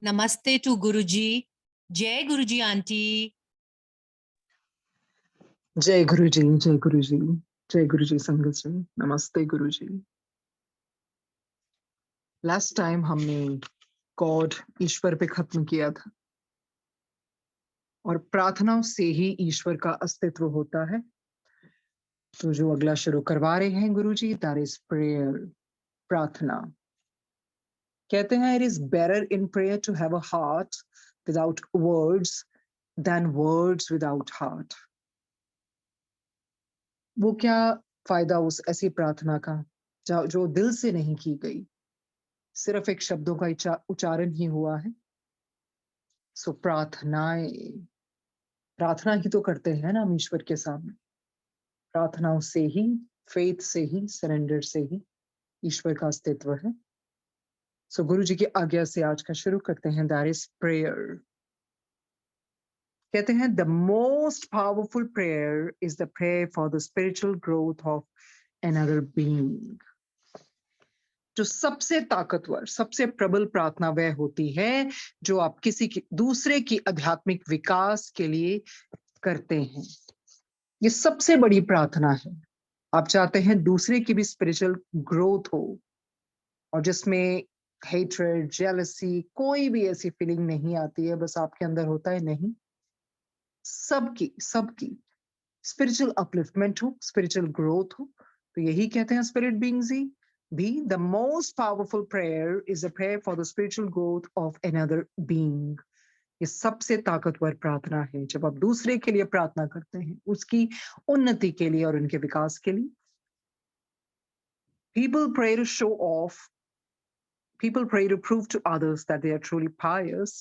Namaste to Guruji. Jai Guruji auntie. जय गुरुजी, जय गुरुजी, जय गुरुजी संगत जी। नमस्ते गुरुजी। लास्ट टाइम हमने गॉड ईश्वर पे खत्म किया था और प्रार्थनाओं से ही ईश्वर का अस्तित्व होता है। तो जो अगला शुरू करवा रहे हैं गुरुजी, दैट इज प्रेयर, प्रार्थना। कहते हैं it is better in prayer to have a heart without words than words without heart. वो क्या फायदा उस ऐसी प्रार्थना का जो दिल से नहीं की गई, सिर्फ एक शब्दों का उच्चारण ही हुआ है। सो प्रार्थना ही तो करते हैं ना हम ईश्वर के सामने। प्रार्थनाओं से ही, फेथ से ही, सरेंडर से ही ईश्वर का अस्तित्व है। सो गुरु जी की आज्ञा से आज का शुरू करते हैं, दैट इज प्रेयर। कहते हैं the most powerful prayer is the prayer for the spiritual growth of another being. जो सबसे ताकतवर, सबसे प्रबल प्रार्थना वह होती है जो आप किसी की दूसरे की आध्यात्मिक विकास के लिए करते हैं। ये सबसे बड़ी प्रार्थना है। आप चाहते हैं दूसरे की भी स्पिरिचुअल ग्रोथ हो और जिसमें हेट्रेड, जेलसी, कोई भी ऐसी फीलिंग नहीं आती है, बस आपके अंदर होता है नहीं, सबकी सबकी स्पिरिचुअल अपलिफ्टमेंट हो, स्पिरिचुअल ग्रोथ हो। तो यही कहते हैं स्पिरिट बीइंग्स ही भी the most powerful prayer is a prayer for the spiritual growth of another being. ये सबसे ताकतवर प्रार्थना है जब आप दूसरे के लिए प्रार्थना करते हैं, उसकी उन्नति के लिए और उनके विकास के लिए। People pray to show off. People pray to prove to others that they are truly pious.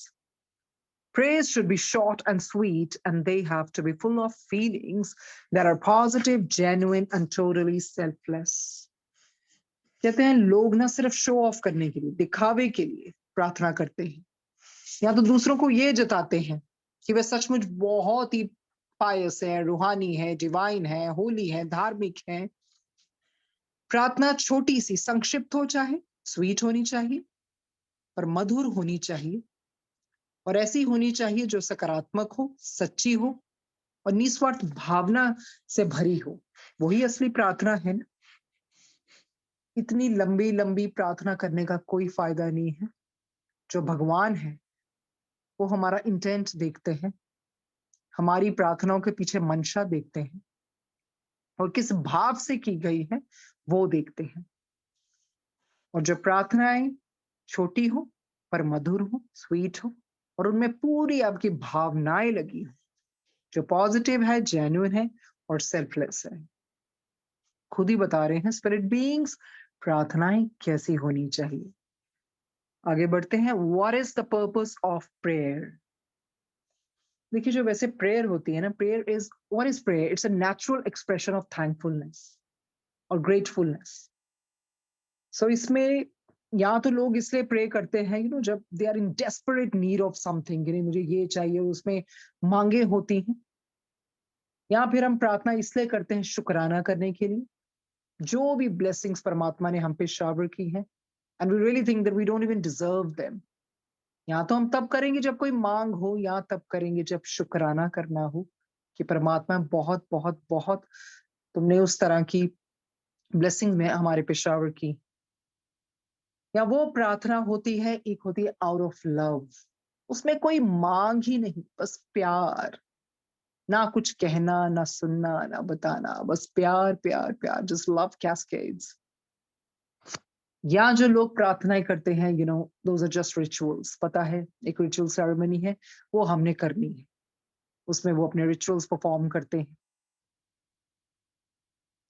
Prayers should be short and sweet, and they have to be full of feelings that are positive, genuine, and totally selfless. कहते हैं लोग ना सिर्फ show off करने के लिए, दिखावे के लिए प्रार्थना करते हैं, या तो दूसरों को ये जताते हैं कि वे सचमुच बहुत ही पायस है, रूहानी है, डिवाइन है, होली है, धार्मिक है। प्रार्थना छोटी सी, संक्षिप्त हो, चाहे स्वीट होनी चाहिए, पर मधुर होनी चाहिए, और ऐसी होनी चाहिए जो सकारात्मक हो, सच्ची हो और निस्वार्थ भावना से भरी हो। वही असली प्रार्थना है ना। इतनी लंबी लंबी प्रार्थना करने का कोई फायदा नहीं है। जो भगवान है वो हमारा इंटेंट देखते हैं, हमारी प्रार्थनाओं के पीछे मंशा देखते हैं और किस भाव से की गई है वो देखते हैं। और जो प्रार्थनाएं छोटी हो पर मधुर हो, स्वीट हो, और उनमें पूरी आपकी भावनाएं लगी हो, जो पॉजिटिव है, जेन्युइन है और सेल्फलेस है। खुद ही बता रहे हैं स्पिरिट बीइंग्स प्रार्थनाएं कैसी होनी चाहिए। आगे बढ़ते हैं, what is the purpose of prayer. देखिए जो वैसे प्रेयर होती है ना, prayer is, what is prayer? It's a natural expression of thankfulness और ग्रेटफुलनेस। सो इसमें या तो लोग इसलिए प्रे करते हैं जब they are in desperate need of something, मुझे ये चाहिए, उसमें मांगे होती हैं। या फिर हम प्रार्थना इसलिए करते हैं शुक्राना करने के लिए, जो भी ब्लेसिंग्स परमात्मा ने हम पे शावर की है, and we really think that we don't even deserve them. या तो हम तब करेंगे जब कोई मांग हो, या तब करेंगे जब शुक्राना करना हो कि परमात्मा बहुत बहुत बहुत तुमने उस तरह की ब्लेसिंग में हमारे पे शावर की। या वो प्रार्थना होती है, एक होती है आउट ऑफ लव, उसमें कोई मांग ही नहीं, बस प्यार, ना कुछ कहना, ना सुनना, ना बताना, बस प्यार प्यार प्यार, जस्ट लव कैस्केड्स। या जो लोग प्रार्थनाएं करते हैं, दोज आर जस्ट रिचुअल्स, पता है एक रिचुअल सेरेमनी है, वो हमने करनी है, उसमें वो अपने रिचुअल्स परफॉर्म करते हैं।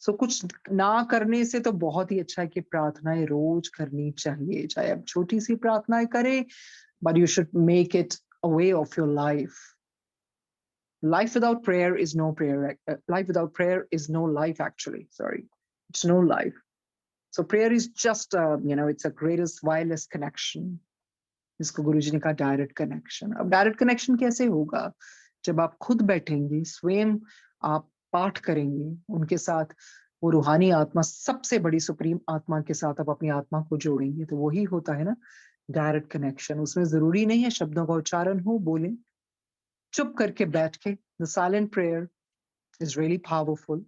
सो कुछ ना करने से तो बहुत ही अच्छा है कि प्रार्थनाएं रोज करनी चाहिए, चाहे आप छोटी सी प्रार्थनाएं करें, but you should make it a way of your life. Life without prayer is no prayer. Life without prayer is no life, actually. Sorry. It's no life. So prayer is just, it's a greatest wireless connection. जिसको गुरुजी ने कहा direct connection. अब direct connection कैसे होगा? जब आप खुद बैठेंगे, स्वयं आप पाठ करेंगे, उनके साथ वो रूहानी आत्मा, सबसे बड़ी सुप्रीम आत्मा के साथ आप अपनी आत्मा को जोड़ेंगे, तो वही होता है ना डायरेक्ट कनेक्शन, उसमें जरूरी नहीं है शब्दों का उच्चारण हो, बोले, चुप करके बैठ के, the silent prayer is really powerful.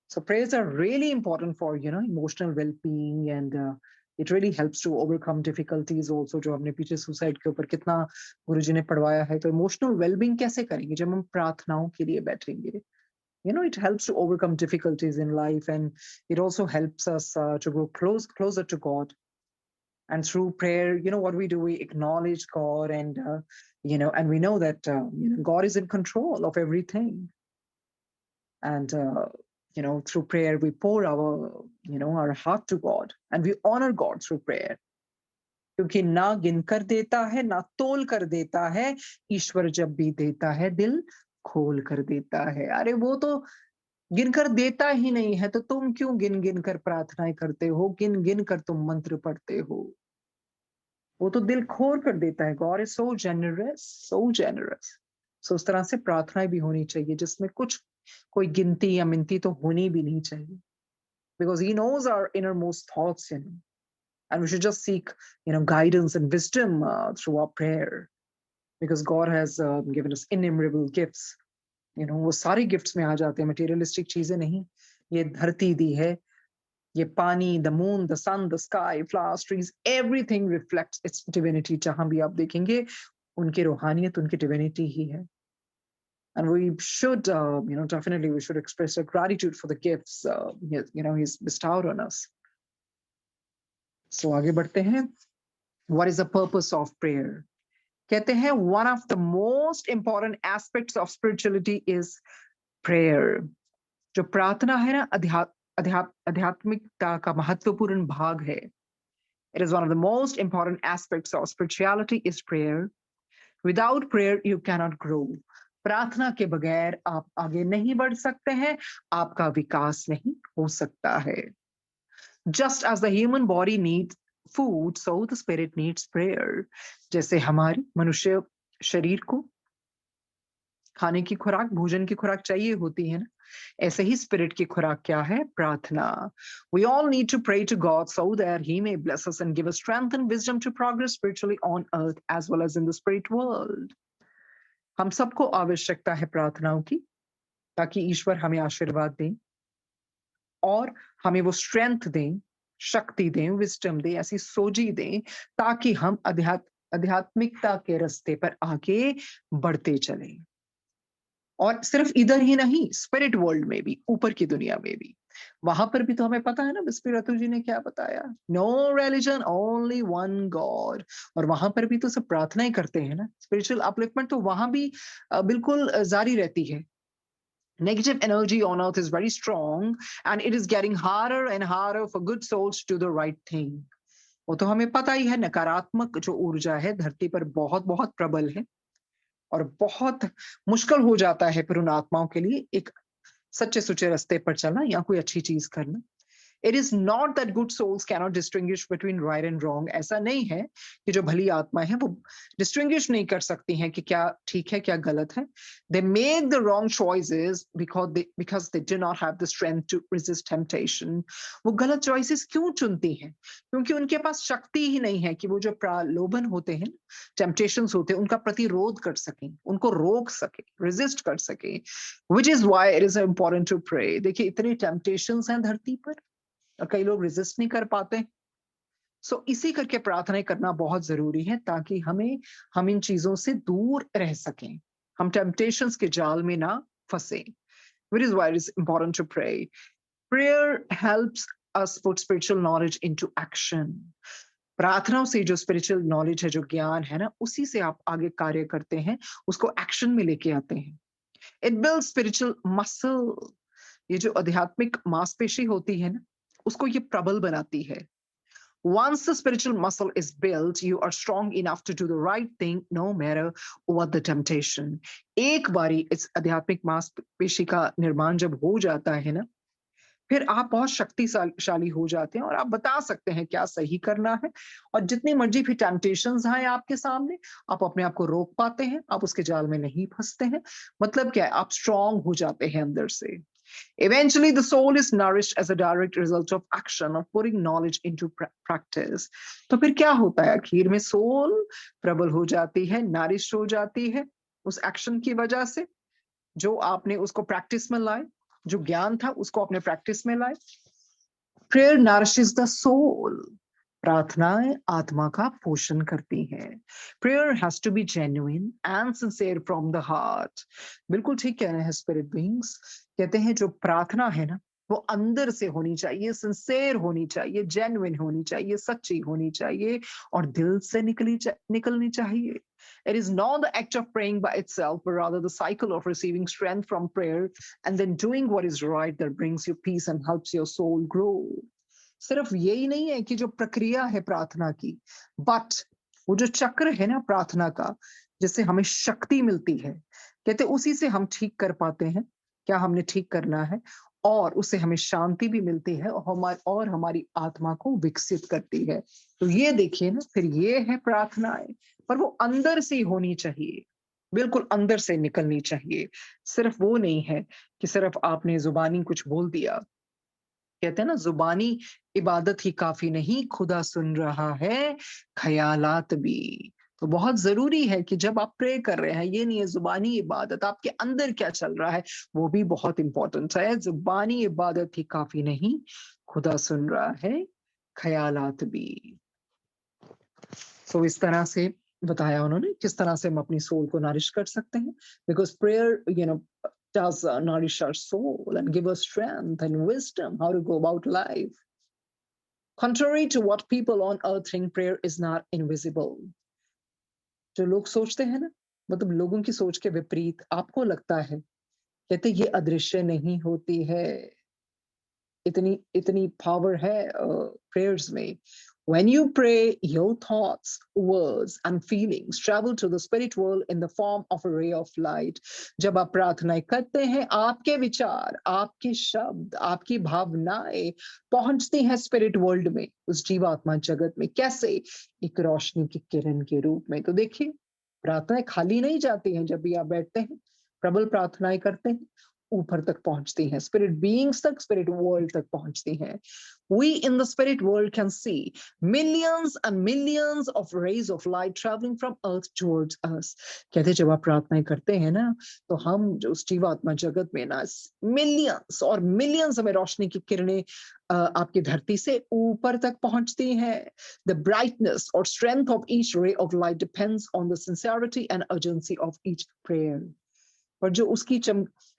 So prayers are really important for, emotional well-being, and it really helps to overcome difficulties also. जो हमने पीछे सुसाइड के ऊपर कितना गुरुजी ने पढ़वाया है, तो इमोशनल वेलबींग कैसे करेंगे जब हम प्रार्थनाओं के लिए बैठेंगे. It helps to overcome difficulties in life, and it also helps us to go closer to God. And through prayer, what we do, we acknowledge God, and and we know that God is in control of everything. And through prayer we pour our heart to God, and we honor God through prayer. क्योंकि ना गिनकर देता है ना तोल कर देता है, ईश्वर जब भी देता है दिल खोल कर देता है. अरे वो तो गिनकर देता ही नहीं है, तो तुम क्यों गिन गिन कर प्रार्थनाएं करते हो, गिन गिन कर तुम मंत्र पढ़ते हो. वो तो दिल खोल कर देता है. God is so generous, so generous. So उस तरह से प्रार्थनाएं भी होनी चाहिए जिसमें कुछ कोई गिनती या मिनती तो होनी भी नहीं चाहिए. Because he knows our innermost thoughts, and we should just seek, guidance and wisdom through our prayer, because God has given us innumerable gifts. वो सारे गिफ्ट्स में आ जाते हैं, मटेरियलिस्टिक चीजें नहीं. ये धरती दी है, ये पानी, the moon, the sun, the sky, flowers, trees, everything reflects its divinity. जहां भी आप देखेंगे उनकी रूहानियत, उनकी divinity ही है. And we should, definitely we should express our gratitude for the gifts, he's bestowed on us. So आगे बढ़ते हैं. What is the purpose of prayer? कहते हैं one of the most important aspects of spirituality is prayer. जो प्रार्थना है ना, आध्यात्मिकता का महत्वपूर्ण भाग है. It is one of the most important aspects of spirituality is prayer. Without prayer you cannot grow. प्रार्थना के बगैर आप आगे नहीं बढ़ सकते हैं, आपका विकास नहीं हो सकता है. Just as the human body needs food, so the spirit needs prayer. जैसे हमारे मनुष्य शरीर को खाने की खुराक, भोजन की खुराक चाहिए होती है ना, ऐसे ही स्पिरिट की खुराक क्या है? प्रार्थना. We all need to pray to God so that he may bless us and give us strength and wisdom to progress spiritually on earth as well as in the spirit world. हम सबको आवश्यकता है प्रार्थनाओं की, ताकि ईश्वर हमें आशीर्वाद दें और हमें वो स्ट्रेंथ दें, शक्ति दें, विजडम दें, ऐसी सोजी दें, ताकि हम आध्यात्मिकता के रास्ते पर आगे बढ़ते चलें. और सिर्फ इधर ही नहीं, स्पिरिट वर्ल्ड में भी, ऊपर की दुनिया में भी. वहां पर भी तो हमें पता है ना, बिस्पिरतु जी ने क्या बताया, no religion, only one God. और वहां पर भी तो सब प्रार्थनाएं करते हैं ना. स्पिरिचुअल अपलिफ्टमेंट तो वहां भी बिल्कुल जारी रहती है. Negative energy on earth is very strong, and it is getting harder and harder for good souls to do the right thing. वो तो हमें पता ही है, नकारात्मक जो ऊर्जा है धरती पर बहुत बहुत प्रबल है, और बहुत मुश्किल हो जाता है फिर उन आत्माओं के लिए एक सच्चे सुच्चे रास्ते पर चलना या कोई अच्छी चीज करना. It is not that good souls cannot distinguish between right and wrong. ऐसा नहीं है कि जो भली आत्मा है वो distinguish नहीं कर सकती हैं कि क्या ठीक है क्या गलत है. They make the wrong choices because they do not have the strength to resist temptation. वो गलत choices क्यों चुनती हैं? क्योंकि उनके पास शक्ति ही नहीं है कि वो जो प्रलोभन होते हैं, temptations होते हैं, उनका प्रतिरोध कर सकें, उनको रोक सके, resist कर सके. Which is why it is important to pray. देखिए इतनी temptations हैं धरती पर और कई लोग रेजिस्ट नहीं कर पाते. सो इसी करके प्रार्थना करना बहुत जरूरी है, ताकि हम इन चीजों से दूर रह सकें, हम टेम्पटेशंस के जाल में ना फंसे. Which is why it is important to pray. Prayer helps us put spiritual knowledge into action. प्रार्थनाओं से जो स्पिरिचुअल नॉलेज है, जो ज्ञान है ना, उसी से आप आगे कार्य करते हैं, उसको एक्शन में लेके आते हैं. It builds spiritual muscle. ये जो आध्यात्मिक मांसपेशी होती है ना, उसको ये प्रबल बनाती है. Once the spiritual muscle is built, you are strong enough to do the right thing no matter what the temptation. एक बारी इस आध्यात्मिक मांसपेशी का निर्माण जब हो जाता है ना, फिर आप बहुत शक्तिशाली हो जाते हैं और आप बता सकते हैं क्या सही करना है. और जितनी मर्जी फिर टेम्पटेशंस आए आपके सामने, आप अपने आप को रोक पाते हैं, आप उसके जाल में नहीं फंसते हैं. मतलब क्या है, आप स्ट्रांग हो जाते हैं अंदर से. Eventually, the soul is nourished as a direct result of action, of putting knowledge into practice. तो फिर क्या होता है? आखिर में सोल प्रबल हो जाती है, नरिश हो जाती है उस एक्शन की वजह से, जो आपने उसको प्रैक्टिस में लाए, जो ज्ञान था उसको आपने प्रैक्टिस में लाए. Prayer nourishes the soul. प्रार्थनाएं आत्मा का पोषण करती हैं. Prayer has to be genuine and sincere from the heart. बिल्कुल ठीक कह रहे हैं spirit beings. कहते हैं जो प्रार्थना है ना, वो अंदर से होनी चाहिए, sincere होनी चाहिए, genuine होनी चाहिए, सच्ची होनी चाहिए और दिल से निकलनी चाहिए. It is not the act of praying by itself, but rather the cycle of receiving strength from prayer and then doing what is right that brings you peace and helps your soul grow. सिर्फ यही नहीं है कि जो प्रक्रिया है प्रार्थना की, बट वो जो चक्र है ना प्रार्थना का, जिससे हमें शक्ति मिलती है, कहते उसी से हम ठीक कर पाते हैं क्या हमने ठीक करना है, और उससे हमें शांति भी मिलती है और हमारी आत्मा को विकसित करती है. तो ये देखिए ना, फिर ये है प्रार्थनाएं, पर वो अंदर से होनी चाहिए, बिल्कुल अंदर से निकलनी चाहिए. सिर्फ वो नहीं है कि सिर्फ आपने जुबानी कुछ बोल दिया. कहते हैं ना, जुबानी इबादत ही काफी नहीं, खुदा सुन रहा है ख्यालात भी. तो बहुत जरूरी है कि जब आप प्रे कर रहे हैं, ये नहीं है जुबानी इबादत, आपके अंदर क्या चल रहा है वो भी बहुत इंपॉर्टेंट है. जुबानी इबादत ही काफी नहीं, खुदा सुन रहा है ख्यालात भी. सो इस तरह से बताया उन्होंने किस तरह से हम अपनी सोल को नरिश कर सकते हैं. Because prayer does nourish our soul and give us strength and wisdom how to go about life. Contrary to what people on earth think, prayer is not invisible. जो लोग सोचते हैं ना, मतलब लोगों की सोच के विपरीत आपको लगता है, कहते ये अदृश्य नहीं होती है, इतनी पावर है प्रेयर्स में. When you pray, your thoughts, words and feelings travel to the spirit world in the form of a ray of light. जब आप प्रार्थनाएं करते हैं, आपके विचार, आपके शब्द, आपकी भावनाएं पहुंचती हैं स्पिरिट वर्ल्ड में, उस जीवात्मा जगत में. कैसे? एक रोशनी की किरण के रूप में. तो देखिए, प्रार्थनाएं खाली नहीं जाती हैं. जब भी आप बैठते हैं, प्रबल प्रार्थनाएं करते हैं, ऊपर तक पहुंचती हैं, स्पिरिट बीइंग्स तक, स्पिरिट वर्ल्ड तक पहुंचती हैं. We in the spirit world can see millions and millions of rays of light traveling from earth towards us. कहते जब आप प्रार्थनाएं करते हैं ना, तो हम जो उस जीवात्मा जगत में ना मिलियंस और मिलियंस हमें रोशनी की किरणें आपकी धरती से ऊपर तक पहुंचती हैं. The brightness or strength of each ray of light depends on the sincerity and urgency of each prayer. पर जो उसकी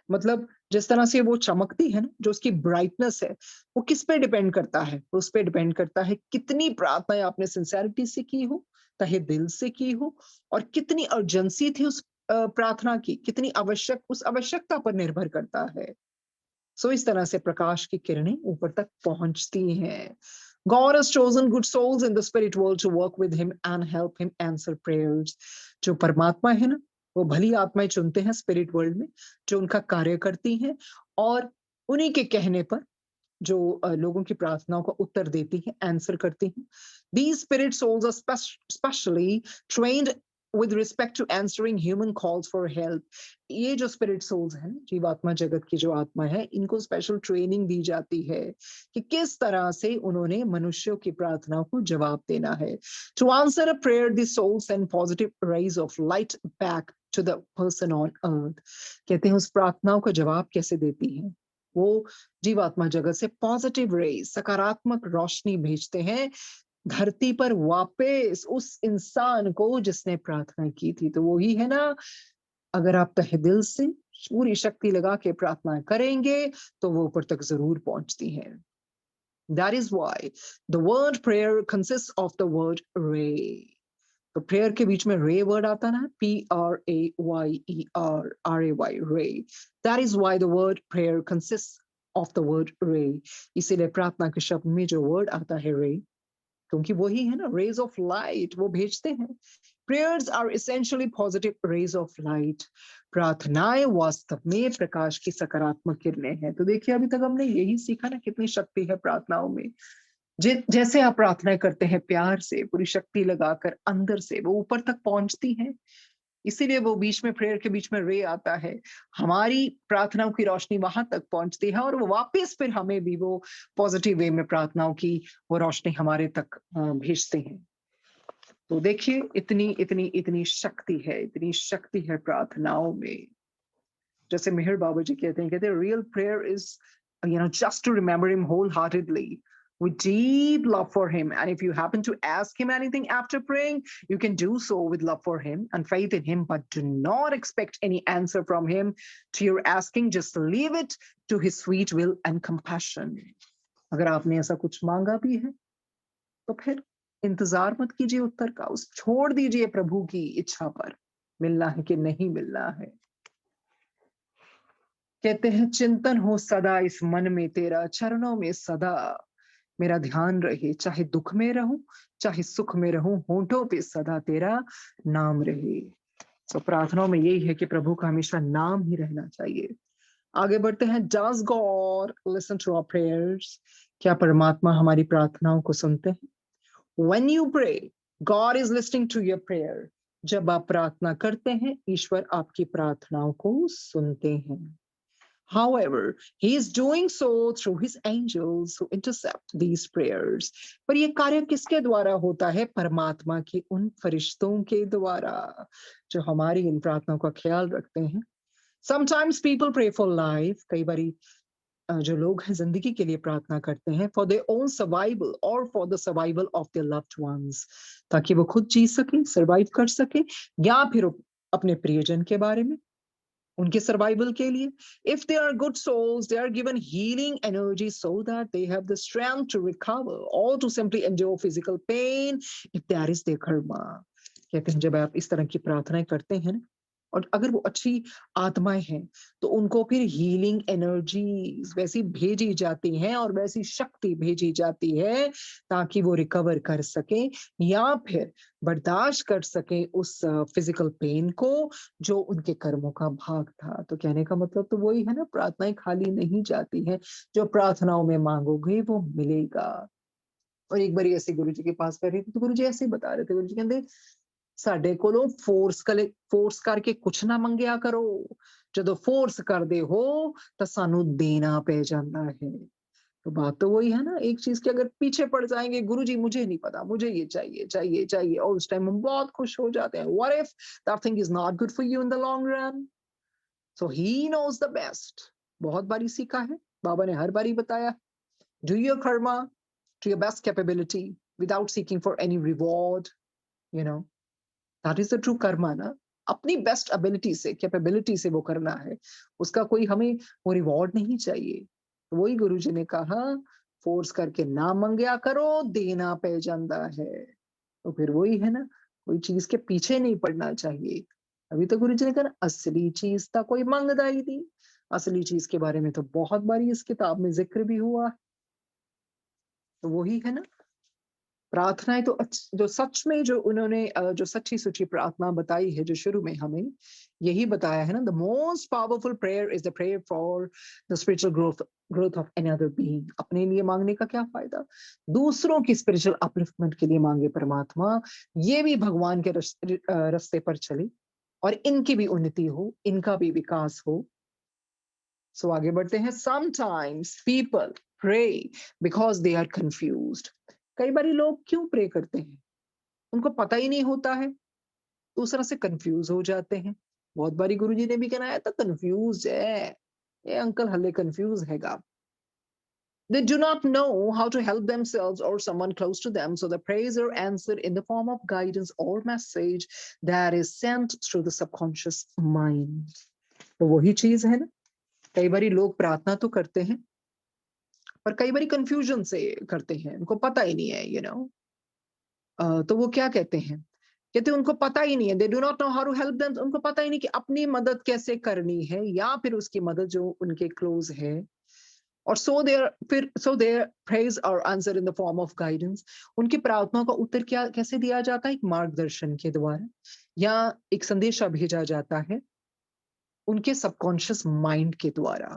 मतलब जिस तरह से वो चमकती है ना, जो उसकी ब्राइटनेस है, वो किस पे डिपेंड करता है? उस पे डिपेंड करता है कितनी प्रार्थनाएं आपने सिंसेरिटी से की हो, तहे दिल से की हो, और कितनी अर्जेंसी थी उस प्रार्थना की, कितनी उस आवश्यकता पर निर्भर करता है. सो इस तरह से प्रकाश की किरणें ऊपर तक पहुंचती हैं. God has chosen good souls in the spirit world to work with him and help him answer prayers. जो परमात्मा है ना, वो भली आत्माएं चुनते हैं स्पिरिट वर्ल्ड में, जो उनका कार्य करती हैं और उन्हीं के कहने पर जो लोगों की प्रार्थनाओं का उत्तर देती हैं, आंसर करती हैं. These spirit souls are specially trained with respect to answering human calls for help. ये जो स्पिरिट सोल्स हैं, जीवात्मा जगत की जो आत्मा है, इनको स्पेशल ट्रेनिंग दी जाती है कि किस तरह से उन्होंने मनुष्यों की प्रार्थनाओं को जवाब देना है. To answer a prayer, the souls send positive rays of light back to the person on earth. कहते हैं उस प्रार्थनाओं का जवाब कैसे देती हैं? वो जीवात्मा जगत से पॉजिटिव रेज, सकारात्मक रोशनी भेजते हैं धरती पर वापस उस इंसान को जिसने प्रार्थना की थी. तो वही है ना, अगर आप तहे दिल से पूरी शक्ति लगा के प्रार्थना करेंगे तो वो ऊपर तक जरूर पहुंचती है. That is why the word prayer consists of the word ray. तो प्रेयर के बीच में रे वर्ड आता ना, PRAYER, ray. That is why the word prayer consists of the word ray. इसीलिए प्रार्थना के शब्द में जो वर्ड आता है रे, क्योंकि वही है ना, रेज ऑफ लाइट वो भेजते हैं. Prayers are essentially positive rays of light. प्रार्थनाएं वास्तव में प्रकाश की सकारात्मक किरणें हैं. तो देखिए, अभी तक हमने यही सीखा ना, कितनी शक्ति है प्रार्थनाओं में. जैसे आप प्रार्थना करते हैं प्यार से, पूरी शक्ति लगाकर अंदर से, वो ऊपर तक पहुंचती हैं. इसीलिए वो बीच में प्रेयर के बीच में रे आता है, हमारी प्रार्थनाओं की रोशनी वहां तक पहुंचती है और वो वापस फिर हमें भी वो पॉजिटिव वे में प्रार्थनाओं की वो रोशनी हमारे तक भेजते हैं। तो देखिए इतनी इतनी इतनी शक्ति है प्रार्थनाओं में। जैसे मेहर बाबा जी कहते हैं real prayer is just to remember him wholeheartedly with deep love for him, and if you happen to ask him anything after praying, you can do so with love for him and faith in him, but do not expect any answer from him to your asking. Just leave it to his sweet will and compassion. अगर आपने ऐसा कुछ मांगा भी है तो फिर इंतजार मत कीजिए उत्तर का, उस छोड़ दीजिए प्रभु की इच्छा पर, मिलना है कि नहीं मिलना है। कहते हैं चिंतन हो सदा इस मन में तेरा, चरणों में सदा मेरा ध्यान रहे, चाहे दुख में रहूं चाहे सुख में रहूं, होठों पे सदा तेरा नाम रहे। तो प्रार्थनाओं में यही है कि प्रभु का हमेशा नाम ही रहना चाहिए। आगे बढ़ते हैं। Does God listen to our prayers? क्या परमात्मा हमारी प्रार्थनाओं को सुनते हैं? When you pray, God is listening to your prayer. जब आप प्रार्थना करते हैं, ईश्वर आपकी प्रार्थनाओं को सुनते हैं। However, he is doing so through his angels who intercept these prayers. पर ये कार्य किसके द्वारा होता है? परमात्मा के उन फरिश्तों के द्वारा जो हमारी इन प्रार्थनाओं का ख्याल रखते हैं। Sometimes people pray for life. कई बारी जो लोग हैं जिंदगी के लिए प्रार्थना करते हैं for their own survival or for the survival of their loved ones, ताकि वो खुद जी सके, सर्वाइव कर सके, या फिर अपने प्रियजन के बारे में, उनके सर्वाइवल के लिए। If they are good souls, they are given healing energy so that they have the strength to recover or to simply endure physical pain if that is their karma. कहते हैं जब आप इस तरह की प्रार्थनाएं करते हैं ना, और अगर वो अच्छी आत्माएं हैं तो उनको फिर हीलिंग एनर्जी वैसी भेजी जाती हैं और वैसी शक्ति भेजी जाती है ताकि वो रिकवर कर सके या फिर बर्दाश्त कर सके उस फिजिकल पेन को जो उनके कर्मों का भाग था। तो कहने का मतलब तो वही है ना, प्रार्थनाएं खाली नहीं जाती हैं, जो प्रार्थनाओं में मांगोगे वो मिलेगा। और एक बार ऐसे गुरु जी के पास कर रही थी तो गुरु जी ऐसे ही बता रहे थे, गुरु जी कहते ਸਾਡੇ ਕੋਲੋਂ ਫੋਰਸ ਕਰਕੇ ਕੁਛ ਨਾ ਮੰਗਿਆ ਕਰੋ, ਜਦੋਂ फोर्स करते हो तो सानू देना पै जाता है। तो बात तो वही है ना, एक चीज के अगर पीछे पड़ जाएंगे, गुरु जी मुझे नहीं पता, मुझे ये चाहिए चाहिए चाहिए, और उस टाइम हम बहुत खुश हो जाते हैं। What if that thing is not good for you in the long run? So he knows the best. बहुत बारी सीखा है, बाबा ने हर बारी बताया, do your karma to your best capability without seeking for any reward, you know. That is the true Karma ना, अपनी best ability से, कैपेबिलिटी से वो करना है, उसका कोई हमें वो रिवॉर्ड नहीं चाहिए। वही गुरु जी ने कहा, फोर्स करके ना मंगया करो, देना पै जाता है। तो फिर वही है ना, कोई चीज के पीछे नहीं पड़ना चाहिए। अभी तो गुरु जी ने कहा असली चीज था कोई मंगदा ही थी। असली चीज के बारे में तो बहुत बारी इस किताब में जिक्र भी हुआ। तो वही है ना, प्रार्थनाएं तो जो सच में जो उन्होंने जो सच्ची सुची प्रार्थना बताई है, जो शुरू में हमें यही बताया है ना, the most powerful prayer is the prayer for the spiritual growth of any other being. अपने लिए मांगने का क्या फायदा, दूसरों की स्पिरिचुअल अपलिफ्टमेंट के लिए मांगे परमात्मा, ये भी भगवान के रास्ते पर चले और इनकी भी उन्नति हो, इनका भी विकास हो। सो आगे बढ़ते हैं। Sometimes people pray because they are confused. कई बारी लोग क्यों प्रे करते हैं, उनको पता ही नहीं होता है, दूसरा से कंफ्यूज हो जाते हैं। बहुत बारी गुरुजी ने भी कहना था कंफ्यूज है ये अंकल, हले कंफ्यूज हैगा। They do not know how to help themselves or someone close to them, so the prayers are answered in the form of guidance or message that is sent through the subconscious mind. तो वही चीज है ना, कई बारी लोग प्रार्थना तो करते हैं पर कई बारी कंफ्यूजन से करते हैं, उनको पता ही नहीं है, तो वो क्या कहते हैं, कहते हैं उनको पता ही नहीं है, they do not know how to help them, उनको पता ही नहीं कि अपनी मदद कैसे करनी है या फिर उसकी मदद जो उनके क्लोज है। और so their prayers are answered in the form of guidance. उनकी प्रार्थनाओं का उत्तर क्या कैसे दिया जाता है, एक मार्गदर्शन के द्वारा या एक संदेशा भेजा जाता है उनके सबकॉन्शियस माइंड के द्वारा।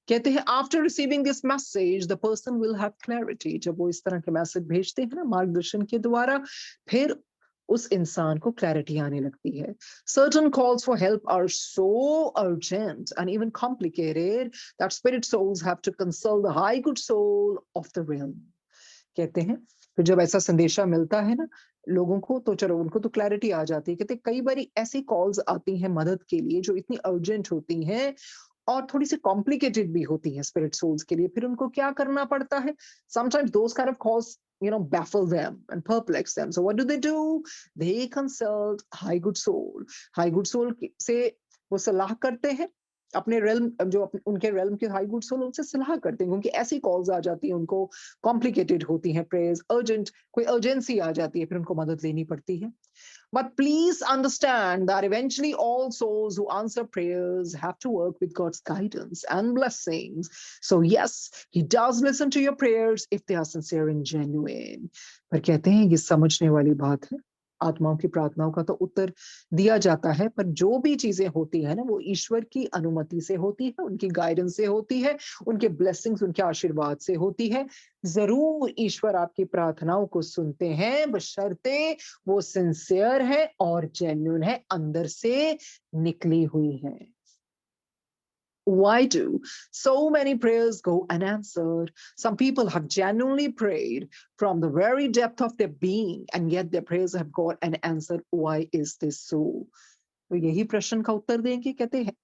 कहते हैं after receiving this message the person will have clarity. जब वो इस तरह के मैसेज भेजते हैं ना मार्गदर्शन के द्वारा, फिर उस इंसान को क्लैरिटी आने लगती है. Certain calls for help are so urgent and even complicated that spirit souls have to consult the high good soul of the realm. कहते हैं फिर जब ऐसा संदेशा मिलता है ना लोगों को, तो चलो उनको तो क्लैरिटी आ जाती है. कहते कई बार ऐसी कॉल्स आती हैं मदद के लिए जो इतनी अर्जेंट होती हैं और थोड़ी सी कॉम्प्लिकेटेड भी होती हैं स्पिरिट सोल्स के लिए. फिर उनको क्या करना पड़ता है? Sometimes those kind of calls, baffle them and perplex them. So what do? They consult high good soul. High good soul से वो सलाह करते हैं. अपने रेल्म जो उनके रेल्म के हाई गुड सोल उनसे सलाह करते हैं, क्योंकि ऐसी कॉल्स आ जाती हैं उनको, कॉम्प्लिकेटेड होती हैं प्रेयर्स, अर्जेंट कोई अर्जेंसी आ जाती है, फिर उनको मदद लेनी पड़ती है. But please understand that eventually all souls who answer prayers have to work with God's guidance and blessings. So yes, He does listen to your prayers if they are sincere and genuine. पर कहते हैं ये समझने वाली बात है, आत्माओं की प्रार्थनाओं का तो उत्तर दिया जाता है, पर जो भी चीजें होती है ना वो ईश्वर की अनुमति से होती है, उनकी गाइडेंस से होती है, उनके ब्लेसिंग्स, उनके आशीर्वाद से होती है. जरूर ईश्वर आपकी प्रार्थनाओं को सुनते हैं, बशर्ते वो सिंसियर है और जेन्युइन है, अंदर से निकली हुई है. Why do so many prayers go unanswered? Some people have genuinely prayed from the very depth of their being, and yet their prayers have got unanswered. Why is this so? तो यही प्रश्न का उत्तर देंगे. कहते हैं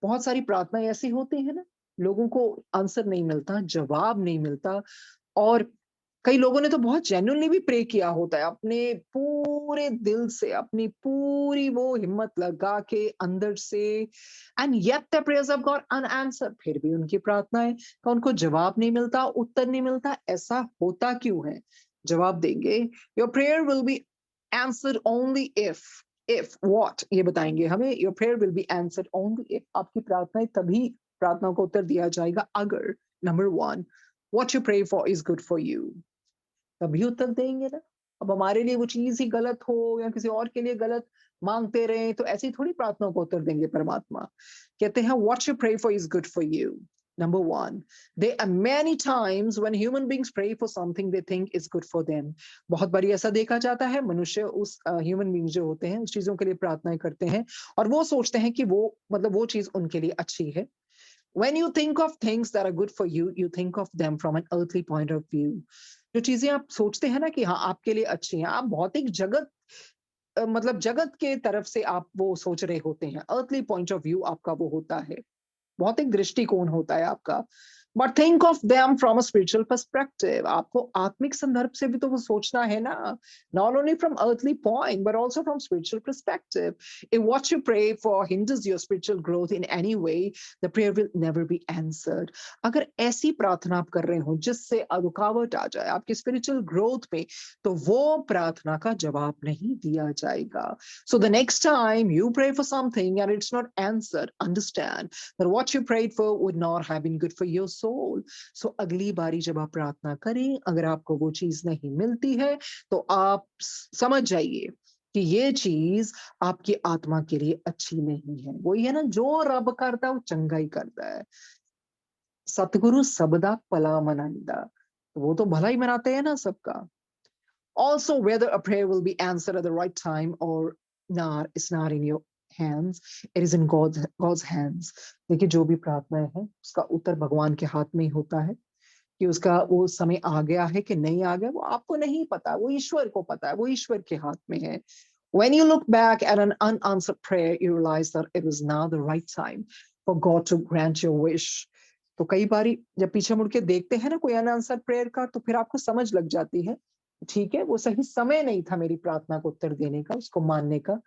बहुत सारी प्रार्थनाएं ऐसी होती है ना, लोगों को आंसर नहीं मिलता, जवाब नहीं मिलता, और कई लोगों ने तो बहुत जेन्युइनली भी प्रे किया होता है, अपने पूरे दिल से, अपनी पूरी वो हिम्मत लगा के अंदर से, and yet their prayers have got unanswered. फिर भी उनकी प्रार्थनाएं का उनको जवाब नहीं मिलता, उत्तर नहीं मिलता. ऐसा होता क्यों है? जवाब देंगे. Your prayer will be answered only if what, ये बताएंगे हमें. Your prayer will be answered only if, आपकी प्रार्थनाएं तभी, प्रार्थनाओं को उत्तर दिया जाएगा अगर, number 1, what you pray for is good for you. तभी उत्तर देंगे ना. अब हमारे लिए वो चीज ही गलत हो या किसी और के लिए गलत मांगते रहे तो ऐसी थोड़ी प्रार्थनाओं को उत्तर देंगे परमात्मा. कहते हैं what you pray for is good for you. Number 1, there are many times when human beings pray for something they think is good for them. बहुत बारी ऐसा देखा जाता है, मनुष्य उस ह्यूमन बींग्स जो होते हैं उस चीजों के लिए प्रार्थनाएं करते हैं और वो सोचते हैं कि वो मतलब वो चीज उनके लिए अच्छी है. When you think of things that are good for you, you think of them from an earthly point of view. जो चीजें आप सोचते हैं ना कि हाँ आपके लिए अच्छी हैं, आप भौतिक जगत मतलब जगत के तरफ से आप वो सोच रहे होते हैं. earthly point of view आपका वो होता है, भौतिक दृष्टिकोण होता है आपका. But think of them from a spiritual perspective. आपको आत्मिक संदर्भ से भी तो वो सोचना है ना. Not only from earthly point, but also from spiritual perspective. If what you pray for hinders your spiritual growth in any way, the prayer will never be answered. अगर ऐसी प्रार्थना आप कर रहे हो जिससे रुकावट आ जाए आपकी spiritual growth में, तो वो प्रार्थना का जवाब नहीं दिया जाएगा. So the next time you pray for something and it's not answered, understand that what you prayed for would not have been good for your soul. So अगली बारी जब आप प्रार्थना करें, अगर आपको वो चीज नहीं मिलती है तो आप समझ जाइए कि ये चीज आपकी आत्मा के लिए अच्छी नहीं है. वही है ना, जो रब करता है वो चंगा ही करता है. सतगुरु सबदा भला मनाइंदा, वो तो भला ही मनाते हैं ना सबका. Also, whether a prayer will be answered at the right time or not, it's not in your hands. It is in God's hands. देखिए जो भी प्रार्थना है उसका उत्तर भगवान के हाथ में ही होता है. कि उसका वो समय आ गया है कि नहीं आ गया वो आपको नहीं पता, वो ईश्वर को पता है, वो ईश्वर के हाथ में है. When you look back at an unanswered prayer, you realize that it was now the right time for God to grant your wish. तो कई बारी जब पीछे मुड़ के देखते हैं ना कोई अनआंसर्ड प्रेयर का, तो फिर आपको समझ लग जाती है ठीक है वो सही समय नहीं था मेरी प्रार्थना को उत्तर देने का, उसको मानने का.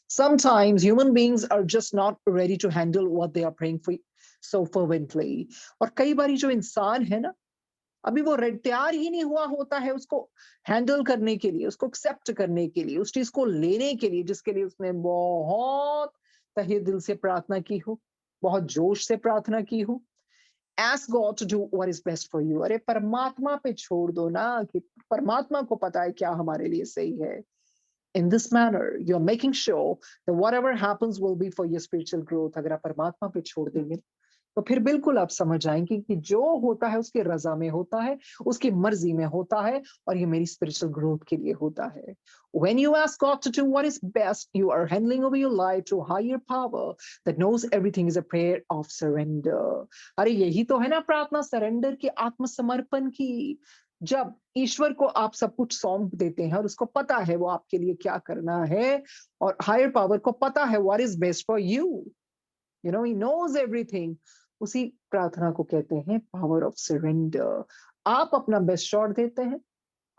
Sometimes human beings are just not ready to handle what they are praying for so fervently. और कई बारी जो इंसान है ना अभी वो तैयार ही नहीं हुआ होता है उसको हैंडल करने के लिए, उसको एक्सेप्ट करने के लिए, उस चीज को लेने के लिए जिसके लिए उसने बहुत तहे दिल से प्रार्थना की हो, बहुत जोश से प्रार्थना की हो. Ask God to do what is best for you. अरे परमात्मा पे छोड़ दो ना, कि परमात्मा को पता है क्या हमारे लिए सही है. In this manner, you're making sure that whatever happens will be for your spiritual growth. अगर आप परमात्मा पे छोड़ देंगे तो फिर बिल्कुल आप समझ जाएंगे कि जो होता है उसकी रजा में होता है, उसकी मर्जी में होता है, और ये मेरी स्पिरिचुअल ग्रोथ के लिए होता है। When you ask God to do what is best, you are handling over your life to a higher power that knows everything is a prayer of surrender. अरे यही तो है ना प्रार्थना, सरेंडर की, आत्मसमर्पण की। जब ईश्वर को आप सब कुछ सौंप देते हैं और उसको पता है वो आपके लिए क्या करना है, और हायर पावर को पता है what is best for you, you know, he knows everything, उसी प्रार्थना को कहते हैं पावर ऑफ सरेंडर। आप अपना बेस्ट शॉट देते हैं,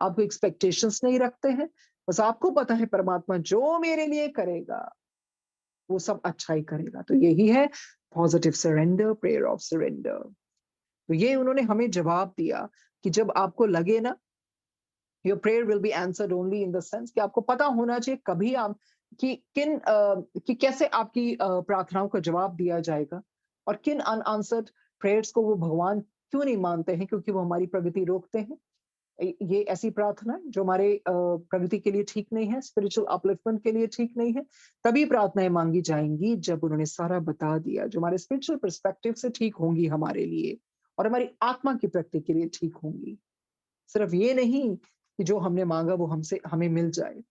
आप एक्सपेक्टेशंस नहीं रखते हैं, बस आपको पता है परमात्मा जो मेरे लिए करेगा वो सब अच्छा ही करेगा। तो यही है positive surrender, prayer of surrender. तो ये उन्होंने हमें जवाब दिया कि जब आपको लगे ना, your prayer will be answered only in the sense कि आपको पता होना चाहिए कभी आप कि कैसे आपकी प्रार्थनाओं का जवाब दिया जाएगा, और किन अनआंसर्ड प्रेयर्स को वो भगवान क्यों नहीं मानते हैं, क्योंकि वो हमारी प्रगति रोकते हैं। ये ऐसी प्रार्थना है जो हमारे प्रगति के लिए ठीक नहीं है, स्पिरिचुअल अपलिफ्टमेंट के लिए ठीक नहीं है। तभी प्रार्थनाएं मांगी जाएंगी जब उन्होंने सारा बता दिया, जो हमारे स्पिरिचुअल पर्सपेक्टिव से ठीक होंगी हमारे लिए, और हमारी आत्मा की प्रगति के लिए ठीक होंगी। सिर्फ ये नहीं कि जो हमने मांगा वो हमसे हमें मिल जाए,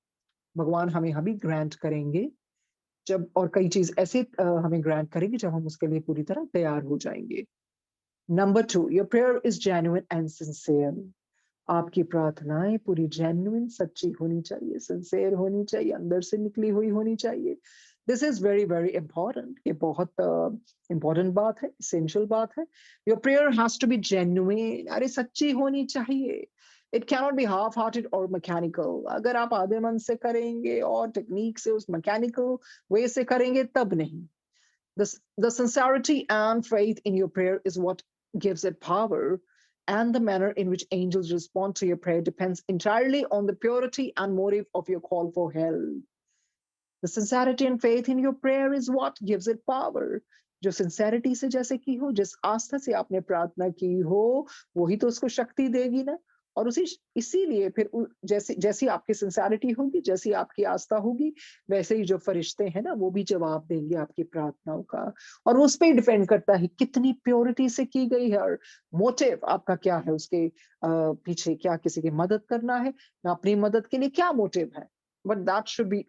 भगवान हमें हमें ग्रांट करेंगे जब, और कई चीज ऐसे हमें ग्रांट करेंगे जब हम उसके लिए पूरी तरह तैयार हो जाएंगे। Number 2, your prayer is genuine and sincere. आपकी प्रार्थनाएं पूरी जेन्युइन, सच्ची होनी चाहिए, सिंसियर होनी चाहिए, अंदर से निकली हुई होनी चाहिए। This is very very important. ये बहुत इंपॉर्टेंट बात है, इसेंशियल बात है। Your prayer has to be genuine. अरे सच्ची होनी चाहिए। It cannot be half hearted और मैकेनिकल। अगर आप आधे मन से करेंगे और टेक्निक से, उस मैकेनिकल वे से करेंगे, तब नहीं। The sincerity and faith in your prayer is what gives it power, and the manner in which angels respond to your prayer depends entirely on the purity and motive of your call for help. The sincerity and faith in your prayer is what gives it power. जो sincerity से जैसे की हो, जिस आस्था से आपने प्रार्थना की हो, वही तो उसको शक्ति देगी ना। और उसी इसीलिए फिर जैसी जैसी आपकी सिंसेरिटी होगी, जैसी आपकी आस्था होगी, वैसे ही जो फरिश्ते हैं ना वो भी जवाब देंगे आपकी प्रार्थनाओं का। और उस पर डिपेंड करता है कितनी प्योरिटी से की गई है, और मोटिव आपका क्या है, उसके पीछे क्या किसी की मदद करना है या अपनी मदद के लिए क्या मोटिव है। But that should be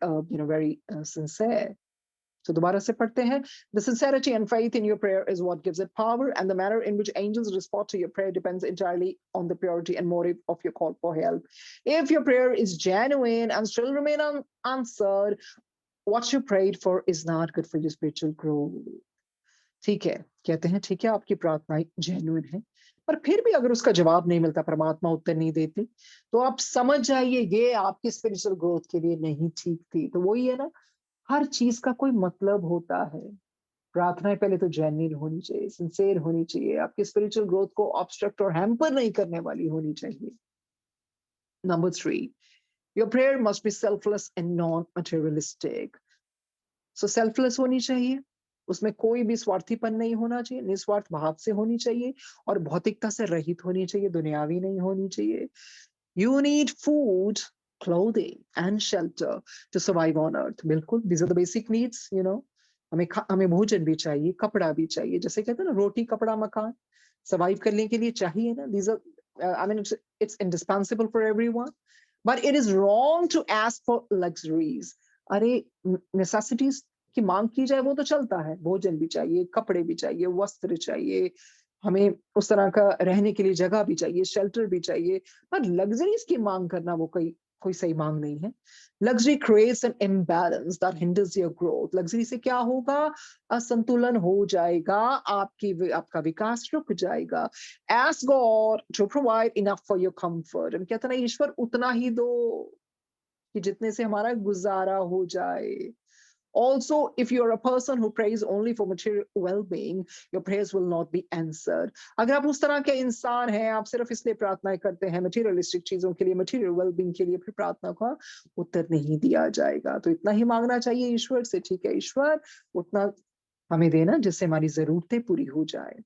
very sincere. So दोबारा से पढ़ते हैं। The sincerity and faith in your prayer is what gives it power, and the manner in which angels respond to your prayer depends entirely on the purity and motive of your call for help. If your prayer is genuine and still remain unanswered, what you prayed for is not good for your spiritual growth. ठीक है, कहते हैं ठीक है आपकी प्रार्थना genuine है, पर फिर भी अगर उसका जवाब नहीं मिलता, परमात्मा उत्तर नहीं देती, तो आप समझ जाइए ये आपकी स्पिरिचुअल ग्रोथ के लिए नहीं ठीक थी। तो वही है ना, हर चीज का कोई मतलब होता है। प्रार्थनाएं पहले तो जेन्युइन होनी चाहिए, सिंसियर होनी चाहिए, आपकी स्पिरिचुअल ग्रोथ को ऑब्स्ट्रक्ट और हैम्पर नहीं करने वाली होनी चाहिए। Number 3, your prayer must be selfless and non materialistic. So selfless होनी चाहिए, उसमें कोई भी स्वार्थीपन नहीं होना चाहिए, निस्वार्थ भाव से होनी चाहिए, और भौतिकता से रहित होनी चाहिए, दुनियावी नहीं होनी चाहिए। You need food, clothing, and shelter to survive on earth. बिल्कुल, these are the basic needs, you know. हमें भोजन भी चाहिए, कपड़ा भी चाहिए, जैसे कहते हैं ना, रोटी कपड़ा मकान सर्वाइव करने के लिए चाहिए ना। These are, I mean, it's indispensable for everyone. But it is wrong to ask for luxuries. अरे necessities की मांग की जाए वो तो चलता है, भोजन भी चाहिए, कपड़े भी चाहिए, वस्त्र चाहिए, हमें उस तरह का रहने के लिए जगह भी चाहिए, शेल्टर भी चाहिए, पर लग्जरीज की मांग करना वो कोई सही मांग नहीं है। Luxury creates an imbalance that hinders your growth. Luxury से क्या होगा, असंतुलन हो जाएगा, आपका विकास रुक जाएगा। Ask God to provide enough for your comfort। हम कहते हैं ना, ईश्वर उतना ही दो कि जितने से हमारा गुजारा हो जाए। Also, if you're a person who prays only for material well-being, your prayers will not be answered. अगर आप उस तरह के इंसान हैं, आप सिर्फ इसलिए प्रार्थनाएं करते हैं मटेरियलिस्टिक चीजों के लिए, मटेरियल वेलबींग के लिए, फिर प्रार्थना का उत्तर नहीं दिया जाएगा। तो इतना ही मांगना चाहिए ईश्वर से, ठीक है ईश्वर उतना हमें देना जिससे हमारी जरूरतें पूरी हो जाए।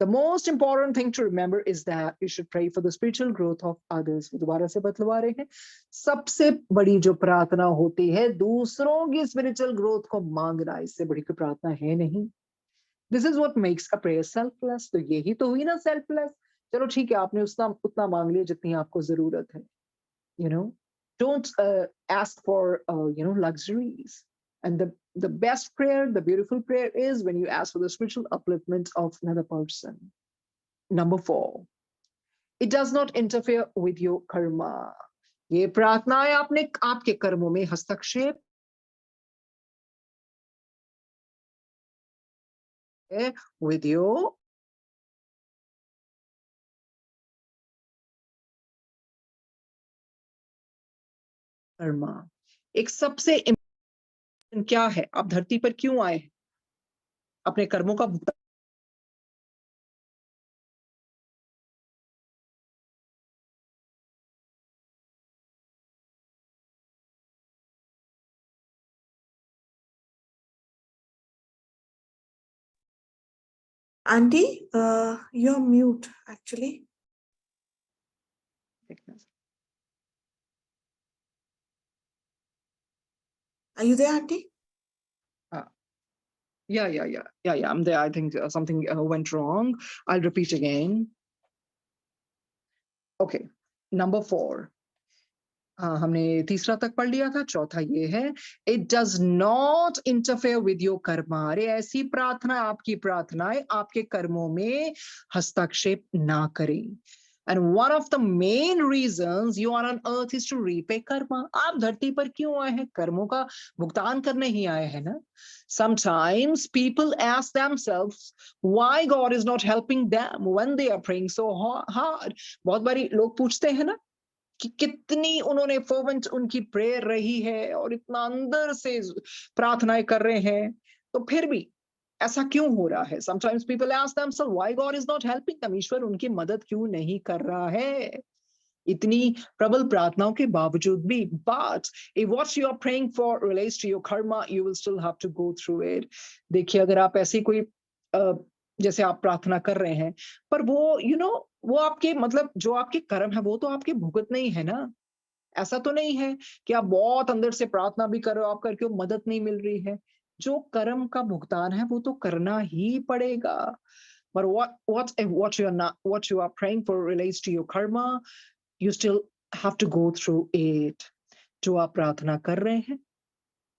The most important thing to remember is that you should pray for the spiritual growth of others. दोबारा से बतलवा रहे हैं, सबसे बड़ी जो प्रार्थना होती है दूसरों की स्पिरिचुअल ग्रोथ को मांगना, इससे बड़ी कोई प्रार्थना है नहीं। This is what makes a prayer selfless. तो यही तो हुई ना सेल्फलेस। चलो ठीक है, आपने उतना मांग लिया जितनी आपको जरूरत है। You know, don't ask for luxuries. And the best prayer, the beautiful prayer, is when you ask for the spiritual upliftment of another person. Number 4, it does not interfere with your karma. ये प्रार्थनाएं आपने आपके कर्मों में हस्तक्षेप with your Karma. एक सबसे important क्या है, आप धरती पर क्यों आए हैं? अपने कर्मों का भुगतान। Auntie, you're mute actually. Are you there, Auntie? Yeah, I'm there. I think something went wrong. I'll repeat again. Okay, number 4. हमने तीसरा तक पढ़ लिया था, चौथा ये है, it does not interfere with your Karma. अरे ऐसी प्रार्थना, आपकी प्रार्थनाएं आपके कर्मों में हस्तक्षेप ना करें। And one of the main reasons you are on earth is to repay karma. आप धरती पर क्यों आए हैं? कर्मों का भुगतान करने ही आए हैं ना। Sometimes people ask themselves why God is not helping them when they are praying so hard. बहुत बारी लोग पूछते हैं ना कि कितनी उन्होंने फर्वेंट उनकी प्रेयर रही है और इतना अंदर से प्रार्थनाएं कर रहे हैं, तो फिर भी ऐसा क्यों हो रहा है? Sometimes people ask themselves why God is not helping them. ईश्वर उनकी मदद क्यों नहीं कर रहा है इतनी प्रबल प्रार्थनाओं के बावजूद भी? But if what you are praying for relates to your karma, you will still have to go through it. देखिए, अगर आप ऐसी कोई जैसे आप प्रार्थना कर रहे हैं, पर वो वो आपके मतलब जो आपके कर्म है वो तो आपके भुगत नहीं है ना। ऐसा तो नहीं है कि आप बहुत अंदर से प्रार्थना भी कर रहे हो, आप करके मदद नहीं मिल रही है। जो कर्म का भुगतान है वो तो करना ही पड़ेगा। But what you are praying for relates to your karma, you still have to go through it. जो आप प्रार्थना कर रहे हैं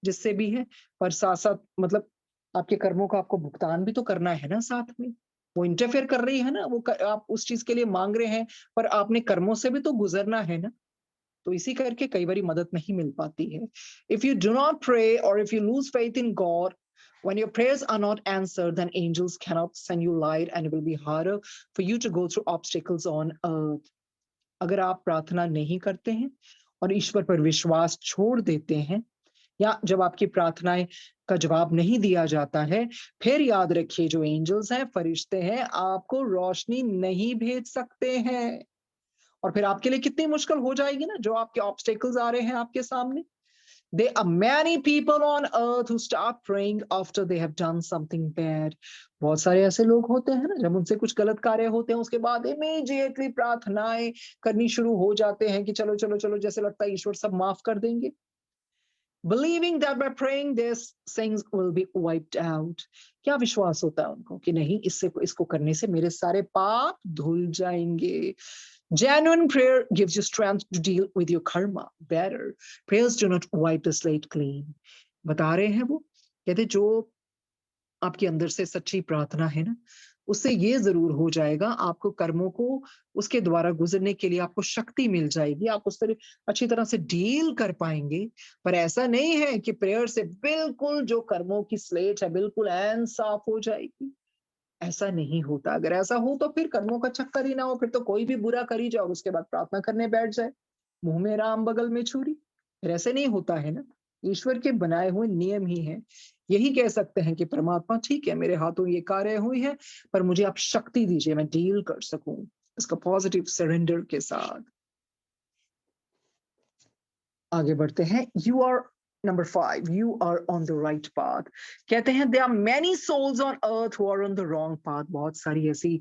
जिससे भी है, पर साथ साथ मतलब आपके कर्मों का आपको भुगतान भी तो करना है ना साथ में। वो इंटरफेयर कर रही है ना, आप उस चीज के लिए मांग रहे हैं, पर आपने कर्मों से भी तो गुजरना है ना। तो इसी करके कई बारी मदद नहीं मिल पाती है। If you do not pray or if you lose faith in God, when your prayers are not answered, then angels cannot send you light and it will be harder for you to go through obstacles on earth. अगर आप प्रार्थना नहीं करते हैं और ईश्वर पर विश्वास छोड़ देते हैं, या जब आपकी प्रार्थनाएं का जवाब नहीं दिया जाता है, फिर याद रखिए जो एंजल्स हैं, फरिश्ते हैं, आपको रोशनी नहीं भेज सकते हैं। और फिर आपके लिए कितनी मुश्किल हो जाएगी ना, जो आपके ऑब्स्टेकल्स आ रहे हैं आपके सामने। There are many people on earth who start praying after they have done something bad. बहुत सारे ऐसे लोग होते हैं ना, जब उनसे कुछ गलत कार्य होते हैं उसके बाद इमीडिएटली प्रार्थनाएं करनी शुरू हो जाते हैं कि चलो चलो चलो, जैसे लगता है ईश्वर सब माफ कर देंगे। Believing that by praying this things will be wiped out. क्या विश्वास होता है उनको कि नहीं, इसको करने से मेरे सारे पाप धुल जाएंगे। Genuine prayer gives you strength to deal with your karma better. Prayers do not wipe the slate clean. बता रहे हैं वो, कहते जो आपके अंदर से सच्ची प्रार्थना है ना, उससे ये जरूर हो जाएगा, आपको कर्मों को उसके द्वारा गुजरने के लिए आपको शक्ति मिल जाएगी, आप उस तरह अच्छी तरह से डील कर पाएंगे। पर ऐसा नहीं है कि प्रेयर से बिल्कुल जो कर्मों की स्लेट है बिल्कुल एन साफ हो जाएगी। ऐसा नहीं होता। अगर ऐसा हो तो फिर कर्मों का चक्कर ही ना हो, फिर तो कोई भी बुरा कर ही जाए और उसके बाद प्रार्थना करने बैठ जाए, मुंह में राम बगल में छुरी। फिर ऐसे नहीं होता है ना। ईश्वर के बनाए हुए नियम ही हैं। यही कह सकते हैं कि परमात्मा ठीक है, मेरे हाथों ये कार्य हुई है, पर मुझे आप शक्ति दीजिए, मैं डील कर सकूं इसका पॉजिटिव सरेंडर के साथ। आगे बढ़ते हैं। You are Number 5, you are on the right path. कहते हैं there are many souls on earth who are on the wrong path. बहुत सारी ऐसी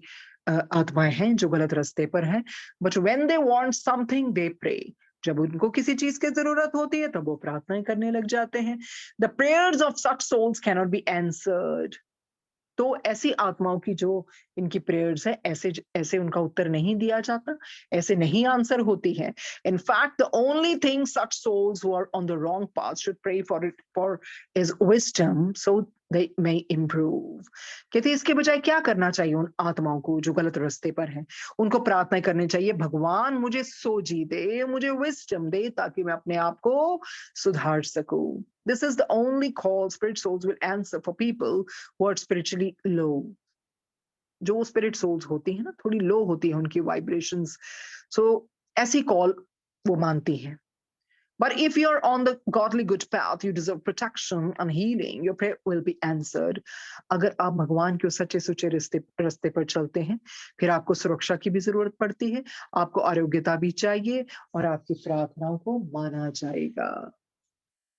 आत्माएं हैं जो गलत रास्ते पर हैं। But when they want something, they pray. जब उनको किसी चीज की जरूरत होती है तब वो प्रार्थनाएं करने लग जाते हैं। The prayers of such souls cannot be answered. तो ऐसी आत्माओं की जो इनकी प्रेयर्स है, ऐसे उनका उत्तर नहीं दिया जाता, ऐसे नहीं आंसर होती है। In fact, the only thing such souls who are on the wrong path should pray for is wisdom, so they may improve. कहते हैं इसके बजाय क्या करना चाहिए उन आत्माओं को जो गलत रास्ते पर हैं? उनको प्रार्थना करनी चाहिए, भगवान मुझे सोझी दे, मुझे विजडम दे, ताकि मैं अपने आप को सुधार सकूं। This is the only call spirit souls will answer for people who are spiritually low. जो स्पिरिट सोल्स होती हैं ना, थोड़ी लो होती है उनकी वाइब्रेशंस, सो ऐसी कॉल वो मानती हैं। But if you're on the godly good path, you deserve protection and healing. Your prayer will be answered. अगर आप भगवान के सच्चे सुचे रास्ते पर चलते हैं, फिर आपको सुरक्षा की भी जरूरत पड़ती है, आपको आरोग्यता भी चाहिए, और आपकी प्रार्थनाओं को माना जाएगा।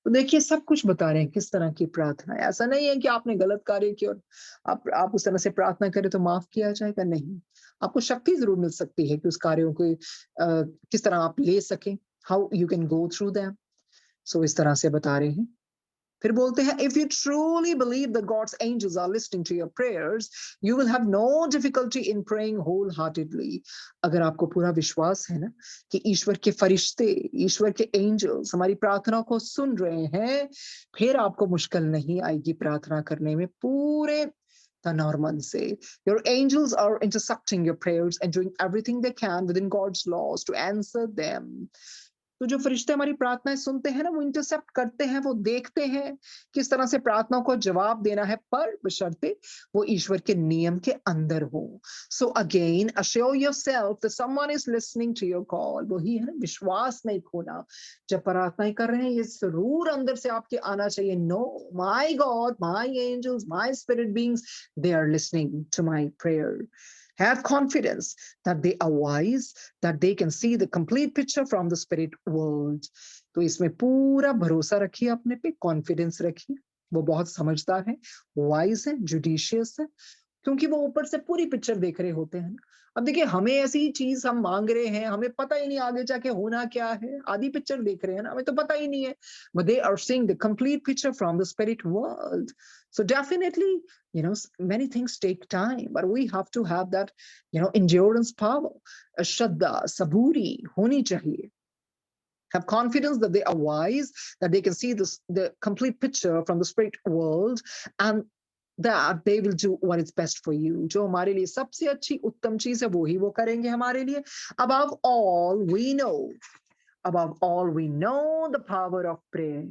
तो देखिए सब कुछ बता रहे हैं किस तरह की प्रार्थना है। ऐसा नहीं है कि आपने गलत कार्य किया और आप उस तरह से प्रार्थना करें तो माफ किया जाएगा, नहीं। आपको शक्ति जरूर मिल सकती है कि उस कार्यों को किस तरह आप ले सकें, how you can go through them. So इस तरह से बता रहे हैं। फिर बोलते हैं, if you truly believe that God's angels are listening to your prayers, you will have no difficulty in praying wholeheartedly. अगर आपको पूरा विश्वास है ना कि ईश्वर के फरिश्ते, ईश्वर के एंजल्स हमारी प्रार्थना को सुन रहे हैं, फिर आपको मुश्किल नहीं आएगी प्रार्थना करने में पूरे तन और मन से। Your angels are intercepting your prayers and doing everything they can within God's laws to answer them. तो जो फरिश्ते हमारी प्रार्थनाएं सुनते हैं ना, वो इंटरसेप्ट करते हैं, वो देखते हैं किस तरह से प्रार्थनाओं को जवाब देना है, पर बशर्ते वो ईश्वर के नियम के अंदर हो। So again assure yourself that someone is listening to your call. वही है ना, विश्वास नहीं खोना। जब प्रार्थनाएं कर रहे हैं, ये जरूर अंदर से आपके आना चाहिए, no my God, my angels, my spirit beings, they are listening to my prayer. Have confidence that they are wise, that they can see the complete picture from the spirit world. तो इसमें पूरा भरोसा रखिए, अपने पे confidence रखिए। वो बहुत समझदार है, वाइज है, जुडिशियस है, क्योंकि वो ऊपर से पूरी पिक्चर देख रहे होते हैं। अब देखिए, हमें ऐसी चीज हम मांग रहे हैं, हमें पता ही नहीं आगे जाके होना क्या है, आधी पिक्चर देख रहे हैं ना, हमें तो पता ही नहीं है, but they are seeing the complete picture from the spirit world. So definitely, many things take time, but we have to have that, endurance power, श्रद्धा, सबूरी होनी चाहिए। Have confidence that they are wise, that they can see the complete picture from the spirit world, and that they will do what is best for you. जो हमारे लिए सबसे अच्छी उत्तम चीज है, वो करेंगे हमारे लिए। Above all, we know the power of prayer.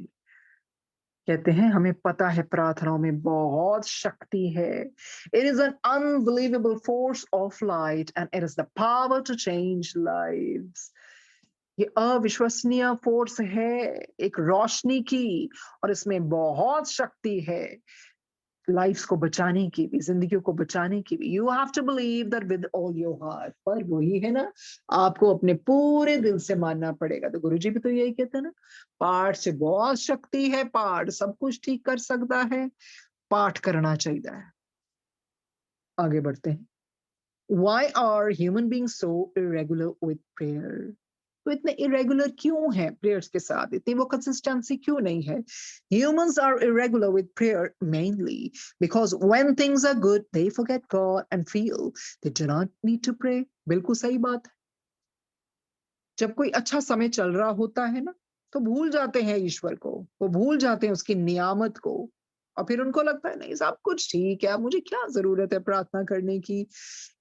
कहते हैं हमें पता है प्रार्थनाओं में बहुत शक्ति है। It is an unbelievable force of light and it is the power to change lives. ये अविश्वसनीय फोर्स है, एक रोशनी की, और इसमें बहुत शक्ति है लाइफ्स को बचाने की भी, जिंदगियों को बचाने की भी। You have to believe that with all your heart. पर वही है ना, आपको अपने पूरे दिल से मानना पड़ेगा। तो गुरुजी भी तो यही कहते हैं ना, पाठ से बहुत शक्ति है, पाठ सब कुछ ठीक कर सकता है, पाठ करना चाहिए। आगे बढ़ते हैं। Why are human beings so irregular with prayer? तो इतने इरेगुलर क्यों है प्रेयर्स के साथ, इतनी वो कंसिस्टेंसी क्यों नहीं है? Humans are irregular with prayer mainly because when things are good, they forget God and feel they do not need to pray. बिल्कुल सही बात है। जब कोई अच्छा समय चल रहा होता है ना, तो भूल जाते हैं ईश्वर को, वो भूल जाते हैं उसकी नियामत को, और फिर उनको लगता है नहीं सब कुछ ठीक है, मुझे क्या जरूरत है प्रार्थना करने की।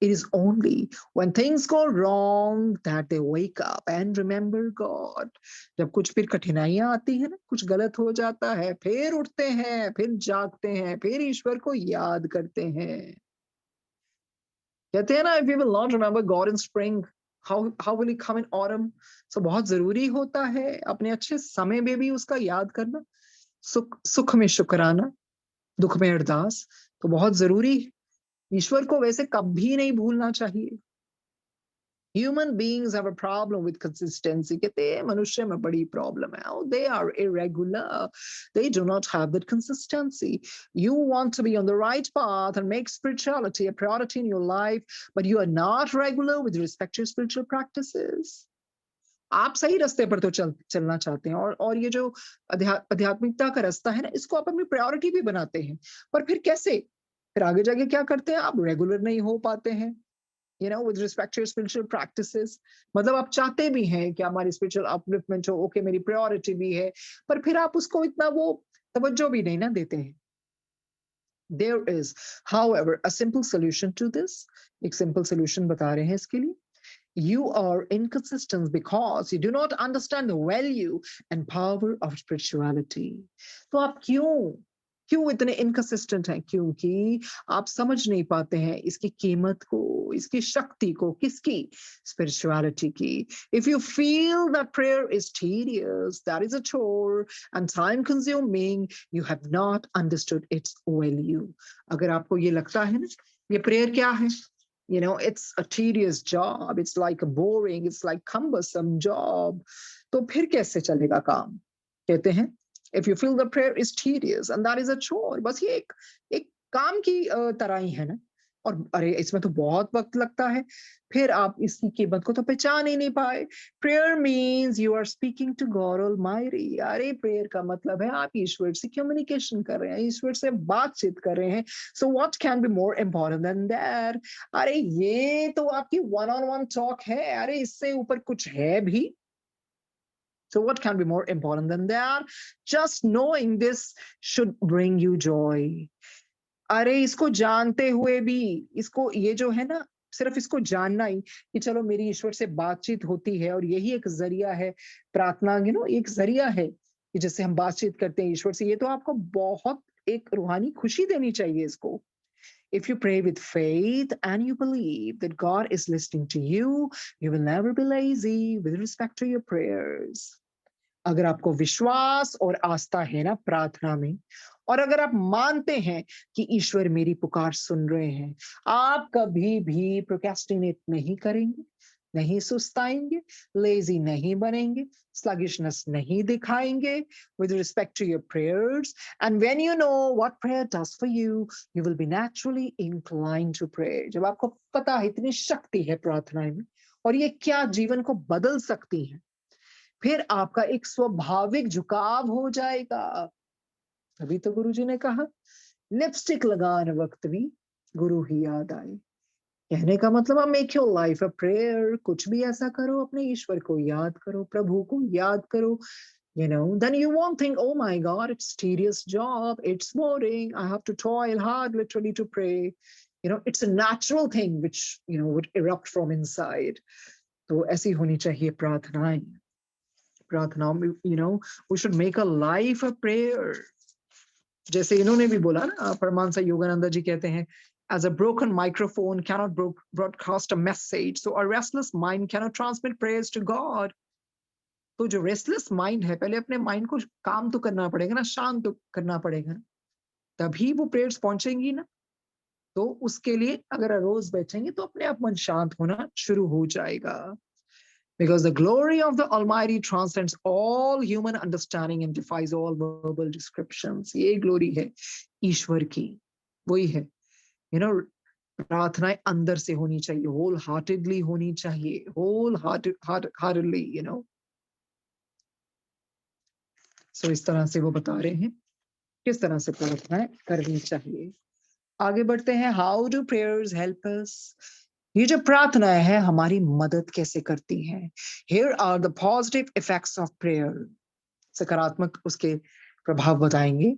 It is only when things go wrong that they wake up and remember God. जब कुछ फिर कठिनाइयां आती है ना, कुछ गलत हो जाता है, फिर उठते हैं, फिर जागते हैं, फिर ईश्वर को याद करते हैं। कहते हैं ना, if you will not remember God in spring, how will he come in autumn? So बहुत जरूरी होता है अपने अच्छे समय में भी उसका याद करना, सुख में शुक्राना, दुख में अरदास, तो बहुत जरूरी है। ईश्वर को वैसे कभी नहीं भूलना चाहिए। Human beings have a problem with consistency. कहते हैं मनुष्य में बड़ी प्रॉब्लम है। Oh, they are irregular. They do not have that consistency. You want to be on the right path and make spirituality a priority in your life, but you are not regular with respect to spiritual practices. आप सही रास्ते पर तो चलना चाहते हैं, और ये जो आध्यात्मिकता का रास्ता है ना, इसको आप अपनी प्रायोरिटी भी बनाते हैं, पर फिर कैसे? फिर आगे जाके क्या करते हैं, आप रेगुलर नहीं हो पाते हैं, with respect to your spiritual practices. मतलब आप चाहते भी हैं कि हमारी spiritual upliftment हो, ओके मेरी priority भी है, पर फिर आप उसको इतना वो तवज्जो भी नहीं ना देते हैं. There is, however, a simple solution to this. एक simple solution बता रहे हैं इसके लिए. You are inconsistent because you do not understand the value and power of spirituality. तो आप क्यों इतने inconsistent हैं? क्योंकि आप समझ नहीं पाते हैं इसकी कीमत को, इसकी शक्ति को, किसकी? Spirituality की. If you feel that prayer is tedious, that is a chore and time consuming, you have not understood its value. अगर आपको ये लगता है ना, ये prayer क्या है? It's a tedious job. It's like a boring, it's like cumbersome job. तो फिर कैसे चलेगा काम? कहते हैं, if you feel the prayer is tedious and that is a chore, बस ये एक काम की तरह ही है ना. और अरे इसमें तो बहुत वक्त लगता है, फिर आप इसकी कीमत को तो पहचान ही नहीं पाए. Prayer means you are speaking to God Almighty. अरे prayer का मतलब है आप ईश्वर से communication कर रहे हैं, ईश्वर से बातचीत कर रहे हैं. So what can be more important than that? अरे ये तो आपकी one-on-one talk है, अरे इससे ऊपर कुछ है भी? So what can be more important than that? Just knowing this should bring you joy. अरे इसको जानते हुए भी, इसको ये जो है ना, सिर्फ इसको जानना ही कि चलो मेरी ईश्वर से बातचीत होती है और यही एक जरिया है प्रार्थना, एक जरिया है कि जिससे हम बातचीत करते हैं ईश्वर से, ये तो आपको बहुत एक रूहानी खुशी देनी चाहिए इसको. If you pray with faith and you believe that God is listening to you, you will never be lazy with respect to your prayers. अगर आपको विश्वास और आस्था है ना प्रार्थना में, और अगर आप मानते हैं कि ईश्वर मेरी पुकार सुन रहे हैं, आप कभी भी प्रोक्रेस्टिनेट नहीं करेंगे, नहीं सुस्ताएंगे, लेजी नहीं बनेंगे, sluggishness नहीं दिखाएंगे with respect to your prayers. And when you know what prayer does for you, you will be naturally inclined to pray. जब आपको पता है इतनी शक्ति है प्रार्थनाएं में और ये क्या जीवन को बदल सकती है, फिर आपका एक स्वाभाविक झुकाव हो जाएगा. तभी तो गुरुजी ने कहा, लिपस्टिक लगाने वक्त भी गुरु ही याद आए. कहने का मतलब make your life a prayer. कुछ भी ऐसा करो, अपने ईश्वर को याद करो, प्रभु को याद करो. Then you won't think, oh my God, it's tedious job, it's boring, I have to toil hard literally to pray. It's a natural thing which, would erupt from inside. तो ऐसी होनी चाहिए प्रार्थनाएं. प्रार्थनाओं में, we should make a life a prayer. जैसे इन्होंने भी बोला ना, परमानसा योगानंदा जी कहते हैं, as a broken microphone cannot broadcast a message, so a restless mind cannot transmit prayers to God. तो जो restless mind है, पहले अपने mind को काम तो करना पड़ेगा ना, शांत तो करना पड़ेगा, तभी वो prayers पहुंचेंगी ना. तो उसके लिए अगर रोज बैठेंगे तो अपने आप मन शांत होना शुरू हो जाएगा. Because the glory of the Almighty transcends all human understanding and defies all verbal descriptions. ये glory है ईश्वर की, वही है. प्रार्थनाएं अंदर से होनी चाहिए, wholeheartedly होनी चाहिए, wholeheartedly, So इस तरह से वो बता रहे हैं किस तरह से प्रार्थनाएं करनी चाहिए. आगे बढ़ते हैं. How do prayers help us? ये जो प्रार्थनाएं हैं हमारी मदद कैसे करती हैं? Here are the positive effects of prayer. सकारात्मक उसके प्रभाव बताएंगे.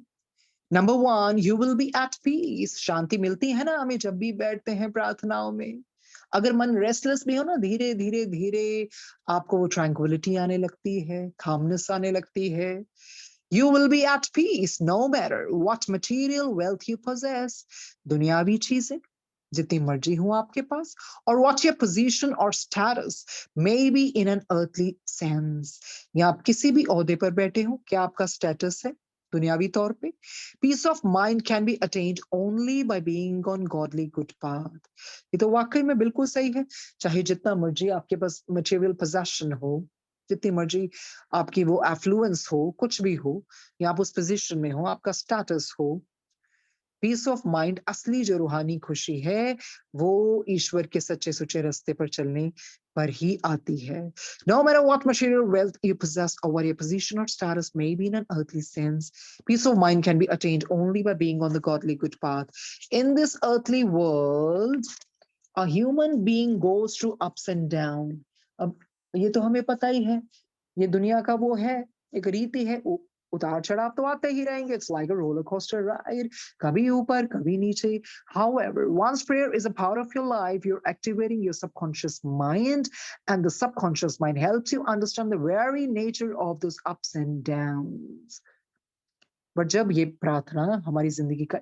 Number 1, you will be at peace. शांति मिलती है ना हमें जब भी बैठते हैं प्रार्थनाओं में. अगर मन रेस्टलेस भी हो ना, धीरे धीरे धीरे आपको वो ट्रैंक्विलिटी आने लगती है, calmness आने लगती है. You will be at peace no matter what material wealth you possess. दुनियावी चीजें जितनी मर्जी हो आपके पास, or what your position or status may be in an earthly sense. या आप किसी भी ओहदे पर बैठे हो, क्या आपका स्टेटस है दुनियावी तौर पे? Peace of mind can be attained only by being on godly good path. ये तो वाकई में बिल्कुल सही है. चाहे जितना मर्जी आपके पास material possession हो, जितनी मर्जी आपकी वो affluence हो, कुछ भी हो, या आप उस पोजीशन में हो, आपका स्टेटस हो, पीस ऑफ माइंड, असली जो रूहानी खुशी है, वो ईश्वर के सच्चे सुच्चे रास्ते पर चलने पर ही आती है. No matter what material wealth you possess or what your position or status may be in an earthly sense, peace of mind can be attained only by being on the godly good path. In this earthly world, a human being goes through ups and down. अब ये तो हमें पता ही है, ये दुनिया का वो है, एक रीति है, उतार चढ़ाव तो आते ही रहेंगे. It's like a roller coaster ride. कभी ऊपर, कभी नीचे. However, once prayer is a part of your life, you're activating your subconscious mind, and the subconscious mind helps you understand the very nature of those ups and downs. But जब ये प्रार्थना हमारी जिंदगी का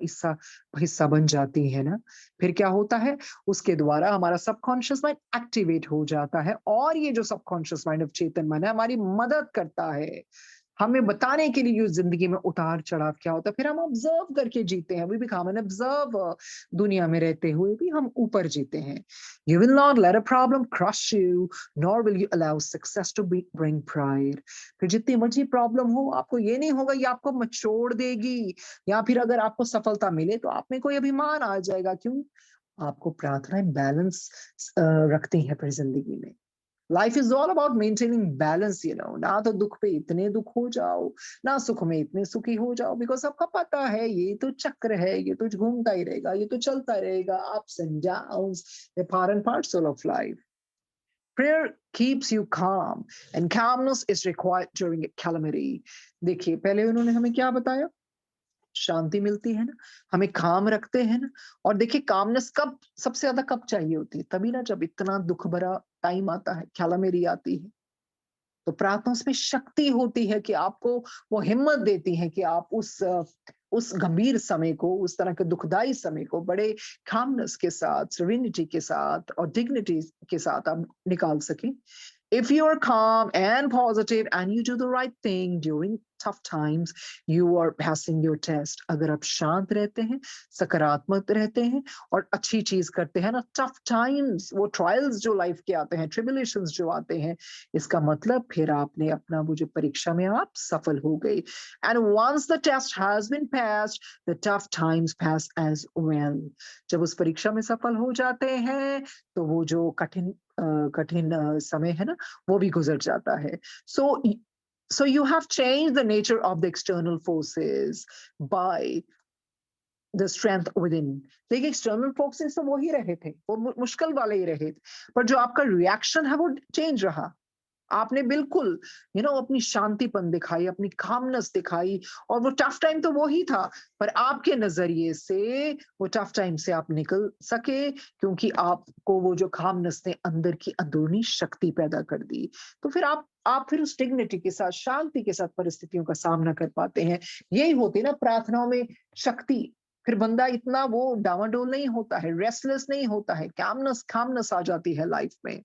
हिस्सा बन जाती है ना, फिर क्या होता है, उसके द्वारा हमारा सबकॉन्शियस माइंड एक्टिवेट हो जाता है, और ये जो सबकॉन्शियस माइंड ऑफ चेतन मन है हमारी मदद करता है हमें बताने के लिए जिंदगी में उतार चढ़ाव क्या होता है. फिर हम ऑब्जर्व करके जीते हैं. We become an observer. दुनिया में रहते हुए भी हम ऊपर जीते हैं. You will not let a problem crush you, nor will you allow success to bring pride. फिर जितनी मर्जी प्रॉब्लम हो, आपको ये नहीं होगा ये आपको मचोड़ देगी, या फिर अगर आपको सफलता मिले तो आप में कोई अभिमान आ जाएगा. क्यों? आपको प्रार्थनाएं बैलेंस रखती है अपनी जिंदगी में. Life is all about maintaining balance. ना तो दुख पे इतने दुख हो जाओ, ना सुख में इतने सुखी हो जाओ, बिकॉज आपका पता है ये तो चक्र है, ये तो घूमता ही रहेगा, ये तो चलता रहेगा. Ups and downs, the part and parcel of life. Prayer keeps you calm, and calmness is required during a calamity. देखिए, पहले उन्होंने हमें क्या बताया? शांति मिलती है ना, हमें काम रखते हैं ना. और देखिए, कामनेस कब सबसे ज्यादा कब चाहिए होती है? तभी ना जब इतना दुख भरा टाइम आता है, कैलामिटी आती है. तो प्रार्थना उसमें शक्ति होती है कि आपको वो हिम्मत देती है कि आप उस गंभीर समय को, उस तरह के दुखदाई समय को बड़े कामनेस के साथ, सेरेनिटी के साथ और डिग्निटी के साथ आप निकाल सकें. If you are calm and positive and you do the right thing during tough times, you are passing your test. अगर आप शांत रहते हैं, सकारात्मक रहते हैं और अच्छी चीज करते हैं ना, tough times, वो trials जो लाइफ के आते हैं, tribulations जो आते हैं, इसका मतलब फिर आपने अपना वो जो परीक्षा में आप सफल हो गए. And once the test has been passed, the tough times pass as well. जब उस परीक्षा में सफल हो जाते हैं, तो वो जो कठिन समय है ना, वो भी गुजर जाता है. So you have changed the nature of the external forces by the strength within. देखिए, एक्सटर्नल फोर्सेस तो वो ही रहे थे, वो मुश्किल वाले ही रहे थे, पर जो आपका रिएक्शन है वो चेंज रहा. आपने बिल्कुल अपनी शांतिपन दिखाई, अपनी कामनेस दिखाई, और वो टफ टाइम तो वो ही था, पर आपके नजरिए से वो टफ टाइम से आप निकल सके, क्योंकि आपको वो जो कामनेस ने अंदर की अंदरूनी शक्ति पैदा कर दी. तो फिर आप फिर उस डिग्निटी के साथ, शांति के साथ परिस्थितियों का सामना कर पाते हैं. यही होती ना प्रार्थनाओं में शक्ति. फिर बंदा इतना वो डावाडोल नहीं होता है, रेस्टलेस नहीं होता है, कामनेस आ जाती है लाइफ में.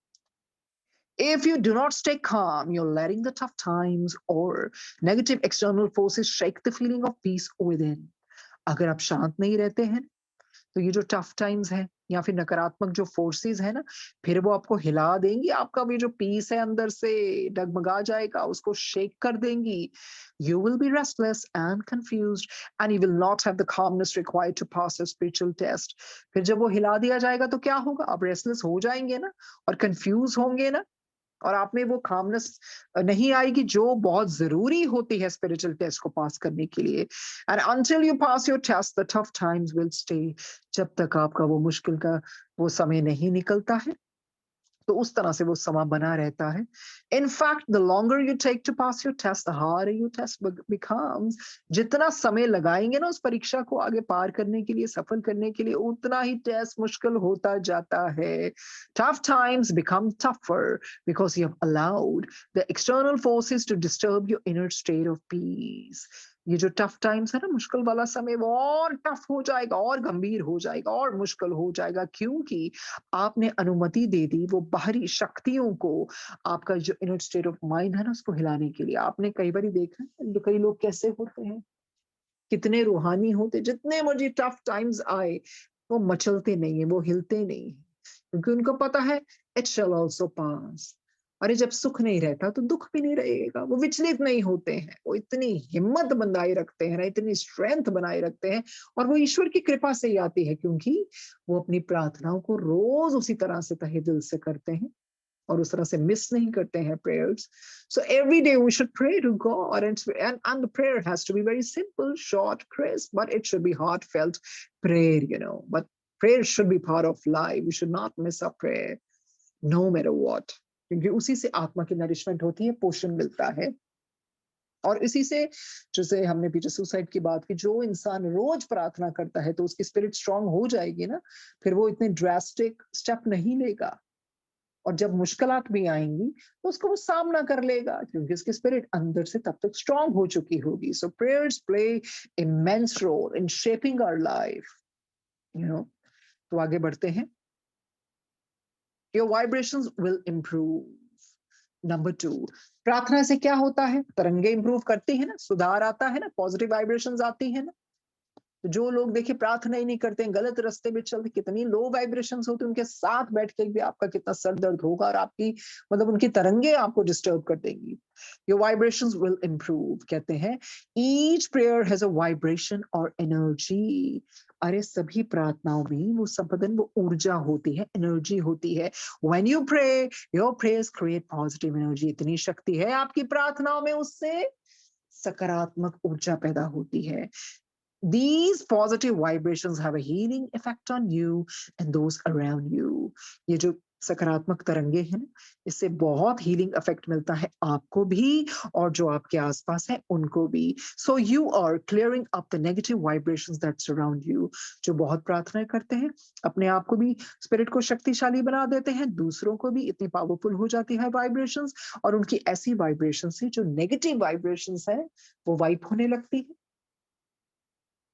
If you do not stay calm, you're letting the tough times or negative external forces shake the feeling of peace within. अगर आप शांत नहीं रहते हैं, तो ये जो टफ टाइम्स है या फिर नकारात्मक जो फोर्सेस है ना, फिर वो आपको हिला देंगी. आपका भी जो पीस है अंदर से डगमगा जाएगा, उसको शेक कर देंगी. You will be restless and confused, and you will not have the calmness required to pass a spiritual test. फिर जब वो हिला दिया जाएगा तो क्या होगा? आप रेस्टलेस हो जाएंगे ना, और कंफ्यूज होंगे ना, और आप में वो कामनेस नहीं आएगी जो बहुत जरूरी होती है स्पिरिचुअल टेस्ट को पास करने के लिए. And until you pass your test, the tough times will stay. जब तक आपका वो मुश्किल का वो समय नहीं निकलता है, तो उस तरह से वो समा बना रहता है. In fact, the longer you take to pass your test, the harder your test becomes. जितना समय लगाएंगे ना उस परीक्षा को आगे पार करने के लिए, सफल करने के लिए, उतना ही टेस्ट मुश्किल होता जाता है. Tough times become tougher because you have allowed the external forces to disturb your inner state of peace. ये जो टफ टाइम्स है ना, मुश्किल वाला समय, वो और टफ हो जाएगा, और गंभीर हो जाएगा, और मुश्किल हो जाएगा, क्योंकि आपने अनुमति दे दी वो बाहरी शक्तियों को, आपका जो इनर स्टेट ऑफ माइंड है ना, उसको हिलाने के लिए. आपने कई बार देखा है कई लोग कैसे होते हैं, कितने रूहानी होते, जितने मर्जी टफ टाइम्स आए वो मचलते नहीं है, वो हिलते नहीं है, क्योंकि उनको पता है इट शैल आल्सो पास. अरे जब सुख नहीं रहता तो दुख भी नहीं रहेगा. वो विचलित नहीं होते हैं, वो इतनी हिम्मत बनाए रखते हैं ना, इतनी स्ट्रेंथ बनाए रखते हैं, और वो ईश्वर की कृपा से ही आती है, क्योंकि वो अपनी प्रार्थनाओं को रोज उसी तरह से तहे दिल से करते हैं. और उस तरह से मिस नहीं करते हैं prayers. So every day we should pray to God, and the prayer has to be very simple, short, crisp, but it should be heartfelt prayer, you know. But prayer should be part of life. We should not miss our prayer, no matter what. क्योंकि उसी से आत्मा की nourishment होती है, पोषण मिलता है. और इसी से, जैसे हमने पीछे सुसाइड की बात की, जो इंसान रोज प्रार्थना करता है तो उसकी स्पिरिट स्ट्रांग हो जाएगी ना, फिर वो इतने ड्रास्टिक स्टेप नहीं लेगा. और जब मुश्किलात भी आएंगी तो उसको वो सामना कर लेगा, क्योंकि उसकी स्पिरिट अंदर से तब तक स्ट्रांग हो चुकी होगी. So prayers play immense role in shaping our life, you know. तो आगे बढ़ते हैं. Your vibrations will improve. Number 2, प्रार्थना से क्या होता है? तरंगे इंप्रूव करती है ना, सुधार आता है ना, पॉजिटिव वाइब्रेशंस आती है ना. तो जो लोग देखिए प्रार्थना ही नहीं करते हैं, गलत रास्ते में चलते, कितनी लो वाइब्रेशंस होती है, उनके साथ बैठ के भी आपका कितना सर दर्द होगा, और आपकी मतलब उनकी तरंगे आपको डिस्टर्ब कर देंगी. Your vibrations will improve. कहते हैं each prayer has a vibration और एनर्जी. अरे सभी प्रार्थनाओं में वो संपदन, वो ऊर्जा होती है, एनर्जी होती है. When you pray, your prayers create positive energy. इतनी शक्ति है आपकी प्रार्थनाओं में, उससे सकारात्मक ऊर्जा पैदा होती है. These positive vibrations have a healing effect on you and those around you. ये जो सकारात्मक तरंगे हैं, इससे बहुत हीलिंग इफेक्ट मिलता है आपको भी और जो आपके आसपास है उनको भी. So you are clearing up the negative vibrations that surround you. जो बहुत प्रार्थनाएं करते हैं, अपने आप को भी स्पिरिट को शक्तिशाली बना देते हैं, दूसरों को भी इतनी पावरफुल हो जाती है वाइब्रेशंस, और उनकी ऐसी वाइब्रेशन से जो नेगेटिव वाइब्रेशंस है वो वाइप होने लगती है.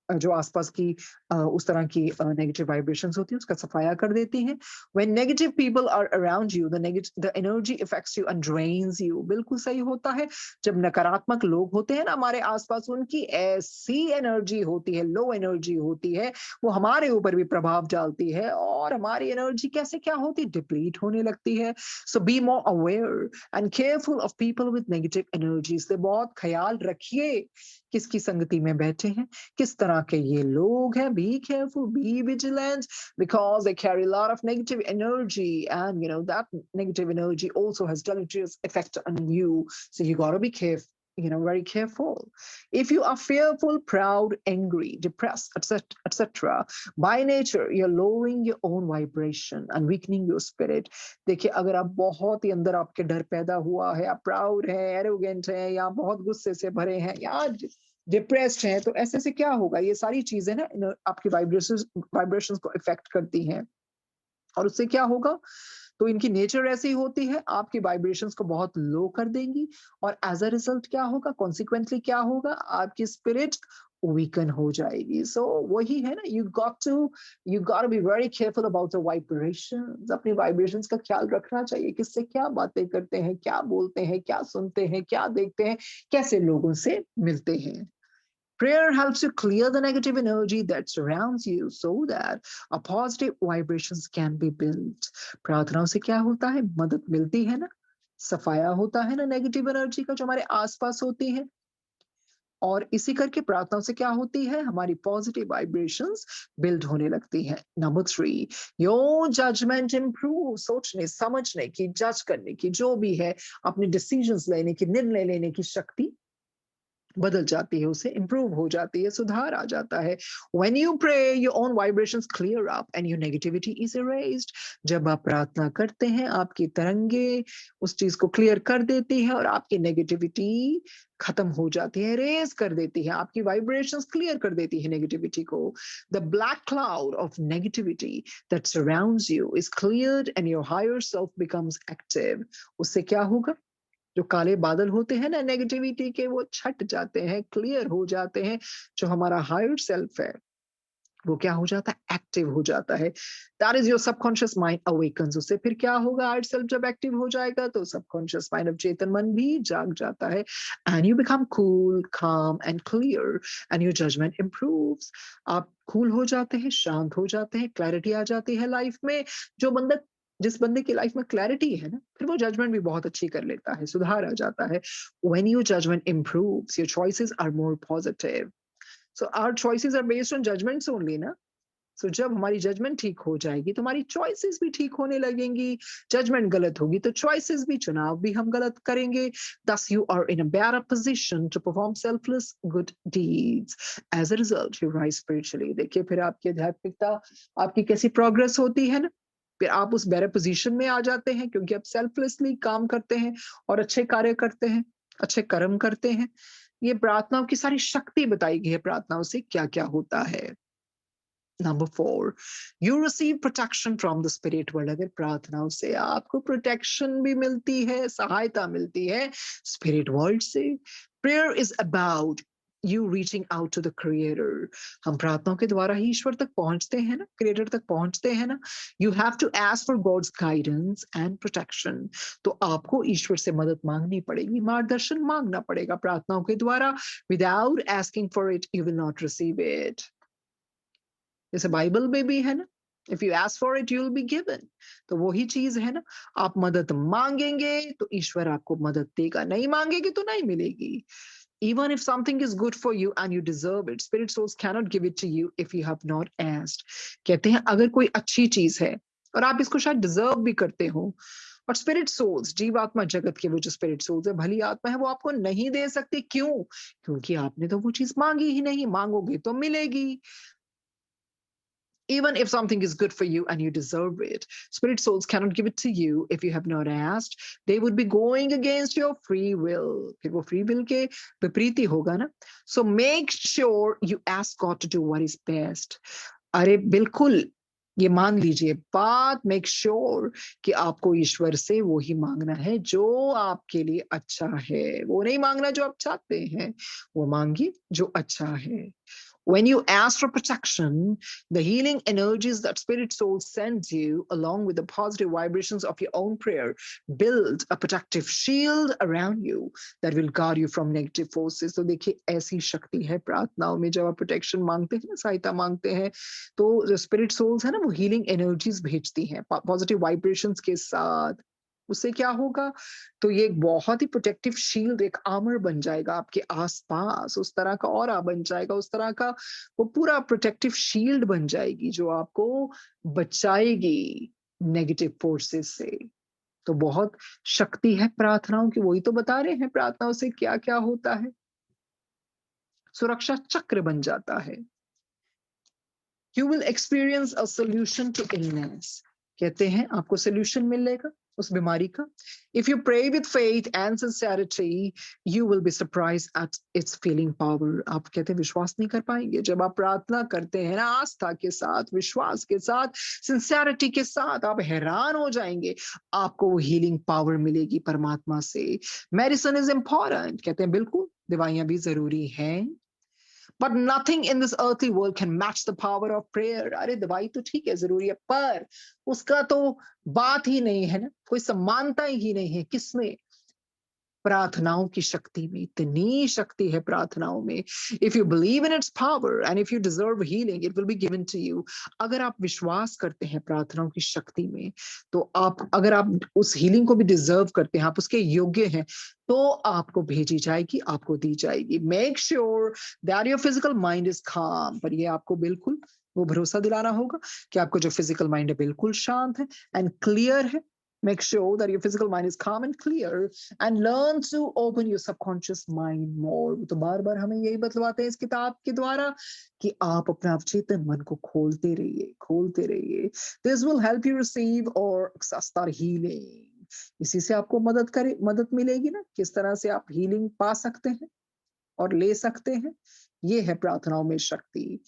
जो आसपास की उस तरह की नेगेटिव वाइब्रेशंस होती है उसका सफाया कर देती हैं. When negative people are around you, the energy affects you and drains you. बिल्कुल सही होता है. जब नकारात्मक लोग होते हैं ना हमारे आसपास, उनकी ऐसी एनर्जी होती है, लो एनर्जी होती है, वो हमारे ऊपर भी प्रभाव डालती है, और हमारी एनर्जी कैसे क्या होती है, डिप्लीट होने लगती है. So be more aware and careful of people with negative energies. से बहुत ख्याल रखिए किसकी संगति में बैठे हैं, किस तरह के ये लोग हैं. Be careful, be vigilant, because they carry a lot of negative energy, and you know that negative energy also has deleterious effect on you. So you got to be careful, you know, very careful. If you are fearful, proud, angry, depressed, etc., by nature you're lowering your own vibration and weakening your spirit. देखिए, अगर आप बहुत ही अंदर आपके डर पैदा हुआ है, आप प्राउड है, एरोगेंट है, या बहुत गुस्से से भरे हैं, या डिप्रेस्ड हैं, तो ऐसे से क्या होगा, ये सारी चीजें ना आपकी वाइब्रेशंस को इफेक्ट करती हैं. और उससे क्या होगा, तो इनकी नेचर ऐसी होती है, आपकी वाइब्रेशंस को बहुत लो कर देंगी, और एज अ रिजल्ट क्या होगा, कॉन्सिक्वेंटली क्या होगा, आपकी स्पिरिट वीकन हो जाएगी. सो वही है ना, you got to be very careful about the vibrations. अपनी वाइब्रेशंस का ख्याल रखना चाहिए, किससे क्या बातें करते हैं, क्या बोलते हैं, क्या सुनते हैं, क्या देखते हैं, कैसे लोगों से मिलते हैं. Prayer helps you clear the negative energy that surrounds you so that a positive vibrations can be built. प्रार्थनाओं से क्या होता है, मदद मिलती है ना, सफाया होता है ना नेगेटिव एनर्जी का जो हमारे आसपास होती है, और इसी करके प्रार्थनाओं से क्या होती है, हमारी पॉजिटिव वाइब्रेशंस बिल्ड होने लगती हैं. Number 3, your judgement improve. सोचने समझने की, जज करने की, जो भी है अपने डिसीजंस लेने की, निर्णय लेने की शक्ति बदल जाती है, उसे इंप्रूव हो जाती है, सुधार आ जाता है. When you pray, your own vibrations clear up and your negativity is erased. जब आप प्रार्थना करते हैं, आपकी तरंगे उस चीज को क्लियर कर देती है, और आपकी नेगेटिविटी खत्म हो जाती है, रेज कर देती है, आपकी वाइब्रेशंस क्लियर कर देती है नेगेटिविटी को. The black cloud of negativity that surrounds you is cleared and your higher self becomes active. उससे क्या होगा, जो काले बादल होते हैं ना नेगेटिविटी के, वो छट जाते हैं, क्लियर हो जाते हैं. जो हमारा हायर सेल्फ है वो क्या हो जाता है, एक्टिव हो जाता है. That is your subconscious mind awakens. उससे फिर क्या होगा, हायर सेल्फ जब एक्टिव हो जाएगा तो सबकॉन्शियस माइंड ऑफ चेतन मन भी जाग जाता है, and you become cool, calm and clear, and your judgement improves. आप कूल हो जाते हैं, शांत हो जाते हैं, क्लैरिटी आ जाती है लाइफ में. जिस बंदे की लाइफ में क्लैरिटी है ना, फिर वो जजमेंट भी बहुत अच्छी कर लेता है, सुधार आ जाता है. When your judgment improves, your choices are more positive. So our choices are based on judgments only, na? सो जब हमारी जजमेंट ठीक हो जाएगी तो हमारी चॉइसेस भी ठीक होने लगेंगी। जजमेंट गलत होगी तो चॉइसेस भी, चुनाव भी हम गलत करेंगे। Thus you are in a better position to perform selfless good deeds. As a result, you rise spiritually. देखिए फिर आपकी आध्यात्मिकता, आपकी कैसी प्रोग्रेस होती है ना, फिर आप उस बेटर पोजीशन में आ जाते हैं क्योंकि आप सेल्फलेसली काम करते हैं और अच्छे कार्य करते हैं, अच्छे कर्म करते हैं। ये प्रार्थनाओं की सारी शक्ति बताई गई है, प्रार्थनाओं से क्या क्या होता है। Number 4, you receive protection from the spirit world. अगर प्रार्थनाओं से आपको प्रोटेक्शन भी मिलती है, सहायता मिलती है स्पिरिट वर्ल्ड से। Prayer is about you reaching out to the creator. हम प्रार्थनाओं के द्वारा ही ईश्वर तक पहुंचते हैं ना, क्रिएटर तक पहुंचते हैं ना। You have to ask for God's guidance and protection. तो आपको ईश्वर से मदद मांगनी पड़ेगी, मार्गदर्शन मांगना पड़ेगा प्रार्थनाओं के द्वारा। Without asking for it, you will not receive it. जैसे बाइबल में भी है ना, if you ask for it you will be given. तो वही चीज है ना, आप मदद मांगेंगे तो ईश्वर आपको मदद देगा, नहीं मांगेंगे तो नहीं मिलेगी। Even if something is good for you and you deserve it, spirit souls cannot give it to you if you have not asked. कहते हैं अगर कोई अच्छी चीज है और आप इसको शायद डिजर्व भी करते हो, और स्पिरिट सोल्स, जीवात्मा जगत के वो जो स्पिरिट सोल्स है, भली आत्मा है, वो आपको नहीं दे सकती। क्यों? क्योंकि आपने तो वो चीज मांगी ही नहीं। मांगोगे तो मिलेगी। Even if something is good for you and you deserve it, spirit souls cannot give it to you if you have not asked. They would be going against your free will. फिर वो free will के विपरीत ही होगा ना। So make sure you ask God to do what is best. अरे बिल्कुल ये मान लीजिए बात, make sure कि आपको ईश्वर से वो ही मांगना है जो आपके लिए अच्छा है। वो नहीं मांगना जो आप चाहते हैं, वो मांगिए जो अच्छा है। When you ask for protection, the healing energies that spirit soul sends you, along with the positive vibrations of your own prayer, build a protective shield around you that will guard you from negative forces. तो देखिए ऐसी शक्ति है प्रार्थनाओं में। जब आप protection मांगते हैं, सहायता मांगते हैं, तो जो स्पिरिट सोल्स है ना, वो हीलिंग एनर्जीज भेजती हैं पॉजिटिव वाइब्रेशंस के साथ। उससे क्या होगा? तो ये एक बहुत ही प्रोटेक्टिव शील्ड, एक आर्मर बन जाएगा आपके आसपास, उस तरह का ऑरा बन जाएगा, उस तरह का वो पूरा प्रोटेक्टिव शील्ड बन जाएगी जो आपको बचाएगी नेगेटिव फोर्सेस से। तो बहुत शक्ति है प्रार्थनाओं की, वही तो बता रहे हैं प्रार्थनाओं से क्या क्या होता है। सुरक्षा चक्र बन जाता है। You will experience a solution to illness. कहते हैं आपको सोल्यूशन मिलेगा उस बीमारी का। If you pray with faith and sincerity, you will be surprised at its feeling power. आप कहते हैं विश्वास नहीं कर पाएंगे। जब आप प्रार्थना करते हैं ना आस्था के साथ, विश्वास के साथ, सिंसियरिटी के साथ, आप हैरान हो जाएंगे। आपको वो हीलिंग पावर मिलेगी परमात्मा से। मेडिसिन इज इम्पोर्टेंट, कहते हैं बिल्कुल दवाइयां भी जरूरी हैं। But nothing in this earthly world can match the power of prayer. अरे दवाई तो ठीक है, जरूरी है, पर उसका तो बात ही नहीं है ना, कोई समानता ही नहीं है। किसमें? प्रार्थनाओं की शक्ति में। इतनी शक्ति है प्रार्थनाओं में। If you believe in its power and if you deserve healing, it will be given to you. अगर आप विश्वास करते हैं प्रार्थनाओं की शक्ति में, तो आप, अगर आप उस हीलिंग को भी डिजर्व करते हैं, आप उसके योग्य हैं, तो आपको भेजी जाएगी, आपको दी जाएगी। Make sure that your physical mind is calm. पर ये आपको बिल्कुल वो भरोसा दिलाना होगा कि आपको जो फिजिकल माइंड है बिल्कुल शांत है एंड क्लियर है। Make sure that your physical mind is calm and clear and learn to open your subconscious mind more. तो बार बार हमें यही बतलाते हैं इस किताब के द्वारा कि आप अपना अवचेतन मन को खोलते रहिए, खोलते रहिए। This will help you receive or access the healing. इसी से आपको मदद मिलेगी ना, किस तरह से आप हीलिंग पा सकते हैं और ले सकते हैं। ये है प्रार्थनाओं में शक्ति।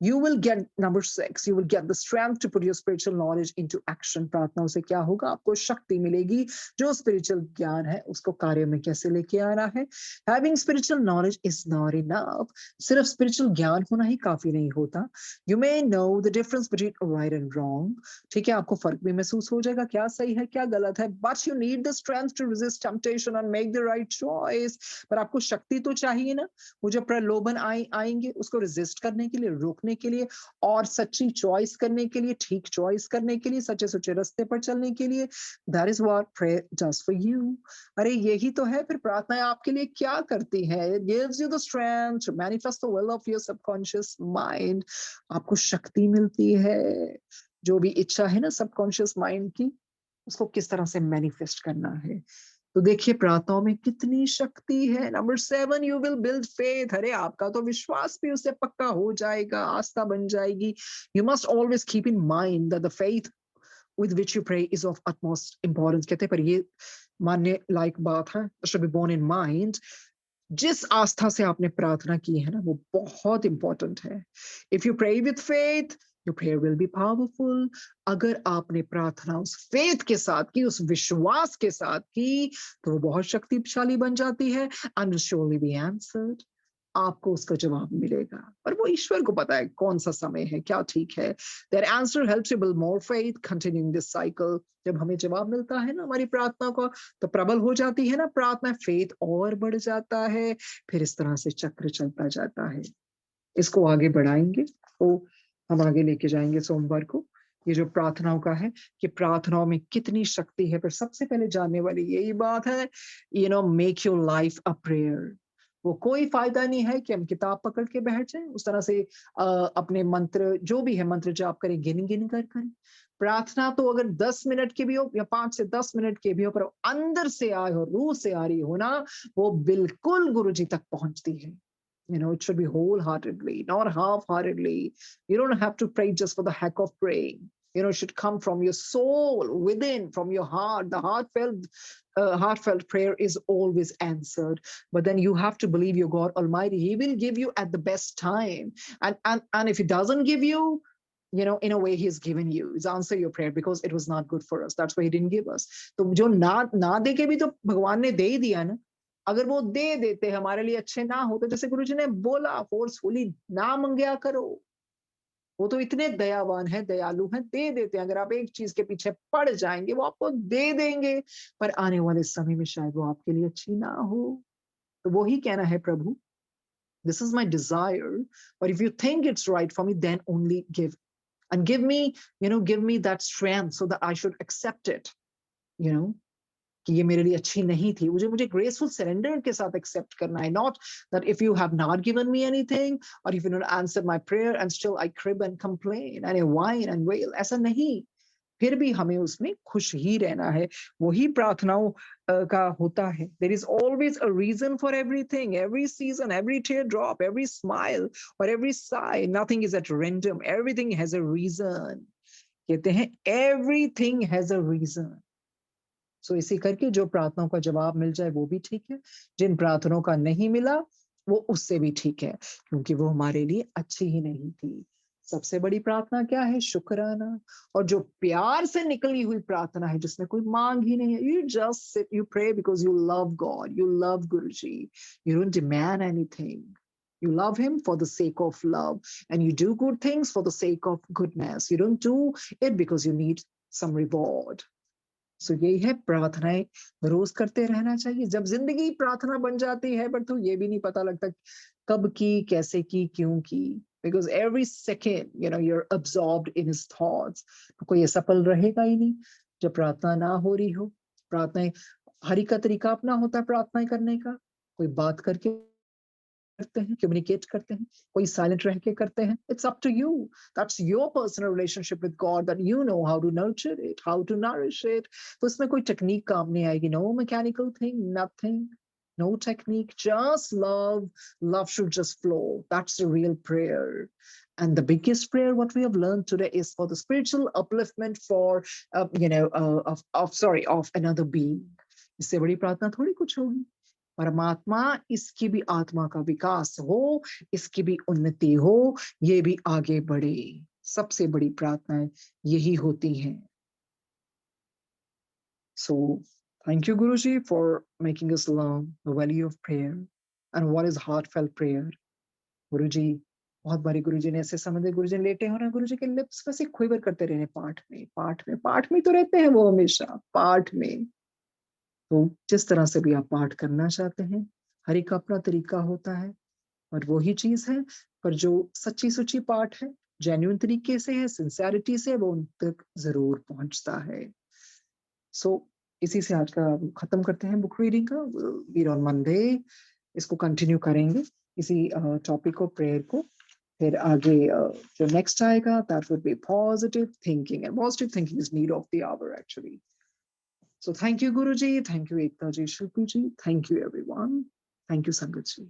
You will get, number 6, you will get the strength to put your spiritual knowledge into action. प्रार्थनाओं से क्या होगा? आपको शक्ति मिलेगी जो स्पिरिचुअल ज्ञान है उसको कार्य में कैसे लेके आना है। Having spiritual knowledge is not enough. सिर्फ स्पिरिचुअल ज्ञान होना ही काफी नहीं होता। You may know the difference between right and wrong. ठीक है, आपको फर्क भी महसूस हो जाएगा क्या सही है क्या गलत है। But you need the strength to resist temptation and make the right choice. पर आपको शक्ति तो चाहिए ना, वो जो प्रलोभन आएंगे उसको रेजिस्ट करने के लिए, रोकने करने के लिए और सच्ची चॉइस करने के लिए, ठीक चॉइस करने के लिए, सच्चे सच्चे रास्ते पर चलने के लिए। That is what prayer does for you. अरे यही तो है फिर प्रार्थनाएं आपके लिए क्या करती है। It gives you the strength to manifest the will of your subconscious mind. आपको शक्ति मिलती है, जो भी इच्छा है ना सबकॉन्शियस माइंड की, उसको किस तरह से मैनिफेस्ट करना है। तो देखिए प्रार्थनाओं में कितनी शक्ति है। Number 7, you will build faith. अरे आपका तो विश्वास भी उससे पक्का हो जाएगा, आस्था बन जाएगी। You must always keep in mind that the faith with which you pray is of utmost importance। कहते हैं पर ये मानने लायक बात है, should be borne in mind। जिस आस्था से आपने प्रार्थना की है ना, वो बहुत इंपॉर्टेंट है। If you pray with faith, your prayer will be powerful. अगर आपने प्रार्थना उस फेथ के साथ की, उस विश्वास के साथ की, तो वो बहुत शक्तिशाली बन जाती है and will surely be answered। आपको उसका जवाब मिलेगा, पर वो ईश्वर को पता है कौन सा समय है, क्या ठीक है। That answer helps you build more faith, continuing this cycle। जब हमें जवाब मिलता है ना हमारी प्रार्थना को, तो प्रबल हो जाती है ना प्रार्थना, फेथ और बढ़ जाता है। फिर इस तरह से चक्र चलता जाता है। इसको आगे बढ़ाएंगे, तो हम आगे लेके जाएंगे सोमवार को ये जो प्रार्थनाओं का है कि प्रार्थनाओं में कितनी शक्ति है। पर सबसे पहले जानने वाली यही बात है, make your life a prayer. वो कोई फायदा नहीं है कि हम किताब पकड़ के बैठ जाएं, उस तरह से अपने मंत्र जो भी है मंत्र जाप करें गिन गिन कर करें। प्रार्थना तो अगर 10 मिनट की भी हो या 5 से 10 मिनट की भी हो, पर अंदर से आए हो, रूह से आ रही हो ना, वो बिल्कुल गुरु जी तक पहुंचती है। It should be wholeheartedly, not half-heartedly। You don't have to pray just for the heck of praying। It should come from your soul, within, from your heart। The heartfelt prayer is always answered। But then you have to believe your God Almighty। He will give you at the best time। And if He doesn't give you, in a way He has given you, He's answered your prayer because it was not good for us। That's why He didn't give us। तो जो ना दे के भी तो भगवान ने दे ही दिया ना। अगर वो दे देते हमारे लिए अच्छे ना हो, तो जैसे गुरुजी ने बोला फोर्सफुली ना मंगया करो। वो तो इतने दयावान है, दयालु है, दे देते हैं। अगर आप एक चीज के पीछे पड़ जाएंगे वो आपको दे देंगे, पर आने वाले समय में शायद वो आपके लिए अच्छी ना हो। तो वो ही कहना है प्रभु, दिस इज माई डिजायर, और if you think it's right for me then only give, and give me that strength so that I should accept it। कि ये मेरे लिए अच्छी नहीं थी, मुझे ग्रेसफुल सरेंडर के साथ एक्सेप्ट करना है। Not that if you have not given me anything और if you not answer my prayer and still I crib and complain and I whine and wail. ऐसा नहीं, फिर भी हमें उसमें खुश ही रहना है। वही प्रार्थनाओं का होता है। There is always a reason for everything, every season, every teardrop, every smile और every sigh. Nothing is at random, everything has a reason. कहते हैं everything has a reason. So इसी करके जो प्रार्थनाओं का जवाब मिल जाए वो भी ठीक है, जिन प्रार्थनाओं का नहीं मिला वो उससे भी ठीक है, क्योंकि वो हमारे लिए अच्छी ही नहीं थी। सबसे बड़ी प्रार्थना क्या है? शुक्राना। और जो प्यार से निकली हुई प्रार्थना है, जिसमें कोई मांग ही नहीं है, you just sit, you pray because you love God, you love Guruji, you don't demand anything. You love Him for the sake of love, and you do good things for the sake of goodness। You don't do it because you need some reward। सो यही है, प्रार्थनाएं रोज करते रहना चाहिए। जब जिंदगी प्रार्थना बन जाती है, पर तो ये भी नहीं पता लगता कब की, कैसे की, क्यों की। Because every second you're absorbed in his thoughts। तो कोई ऐसा पल रहेगा ही नहीं जब प्रार्थना ना हो रही हो। प्रार्थनाएं, हरि का तरीका अपना होता है प्रार्थनाएं करने का। कोई बात करके करते हैं, कम्युनिकेट करते हैं, कोई साइलेंट रह के करते हैं। It's up to you. That's your personal relationship with God, that you know how to nurture it, how to nourish it. तो इसमें कोई टेक्निक काम नहीं आएगी। No mechanical thing, nothing, no technique, just love। Love should just flow। That's the real prayer। And the biggest prayer what we have learned today is for the spiritual upliftment for of another being। इससे बड़ी प्रार्थना थोड़ी कुछ होगी। परमात्मा, इसकी भी आत्मा का विकास हो, इसकी भी उन्नति हो, ये भी आगे बढ़े। सबसे बड़ी प्रार्थनाएं यही होती हैं। So thank you Guruji for making us learn the value of prayer and what is heartfelt prayer। गुरुजी, बहुत बारी गुरुजी ने ऐसे समझे, गुरुजी लेटे हो ना, गुरुजी के लिप्स में से क्विवर करते रहे, पाठ में तो रहते हैं वो हमेशा, पाठ में। तो जिस तरह से भी आप पाठ करना चाहते हैं, हरि का अपना तरीका होता है, और वही चीज है पर जो सच्ची सुची पाठ है, जेन्युइन तरीके से है, सिंसियरिटी से, वो उन तक जरूर पहुंचता है। सो इसी से आज का खत्म करते हैं बुक रीडिंग का। वीर ऑन मंडे इसको कंटिन्यू करेंगे, इसी टॉपिक को, प्रेयर को। फिर आगे जो नेक्स्ट आएगा, that would be positive thinking, and positive thinking is need of the hour actually. So thank you, Guruji. Thank you, Ekta ji, Shilpi ji. Thank you, everyone. Thank you, Sangat ji.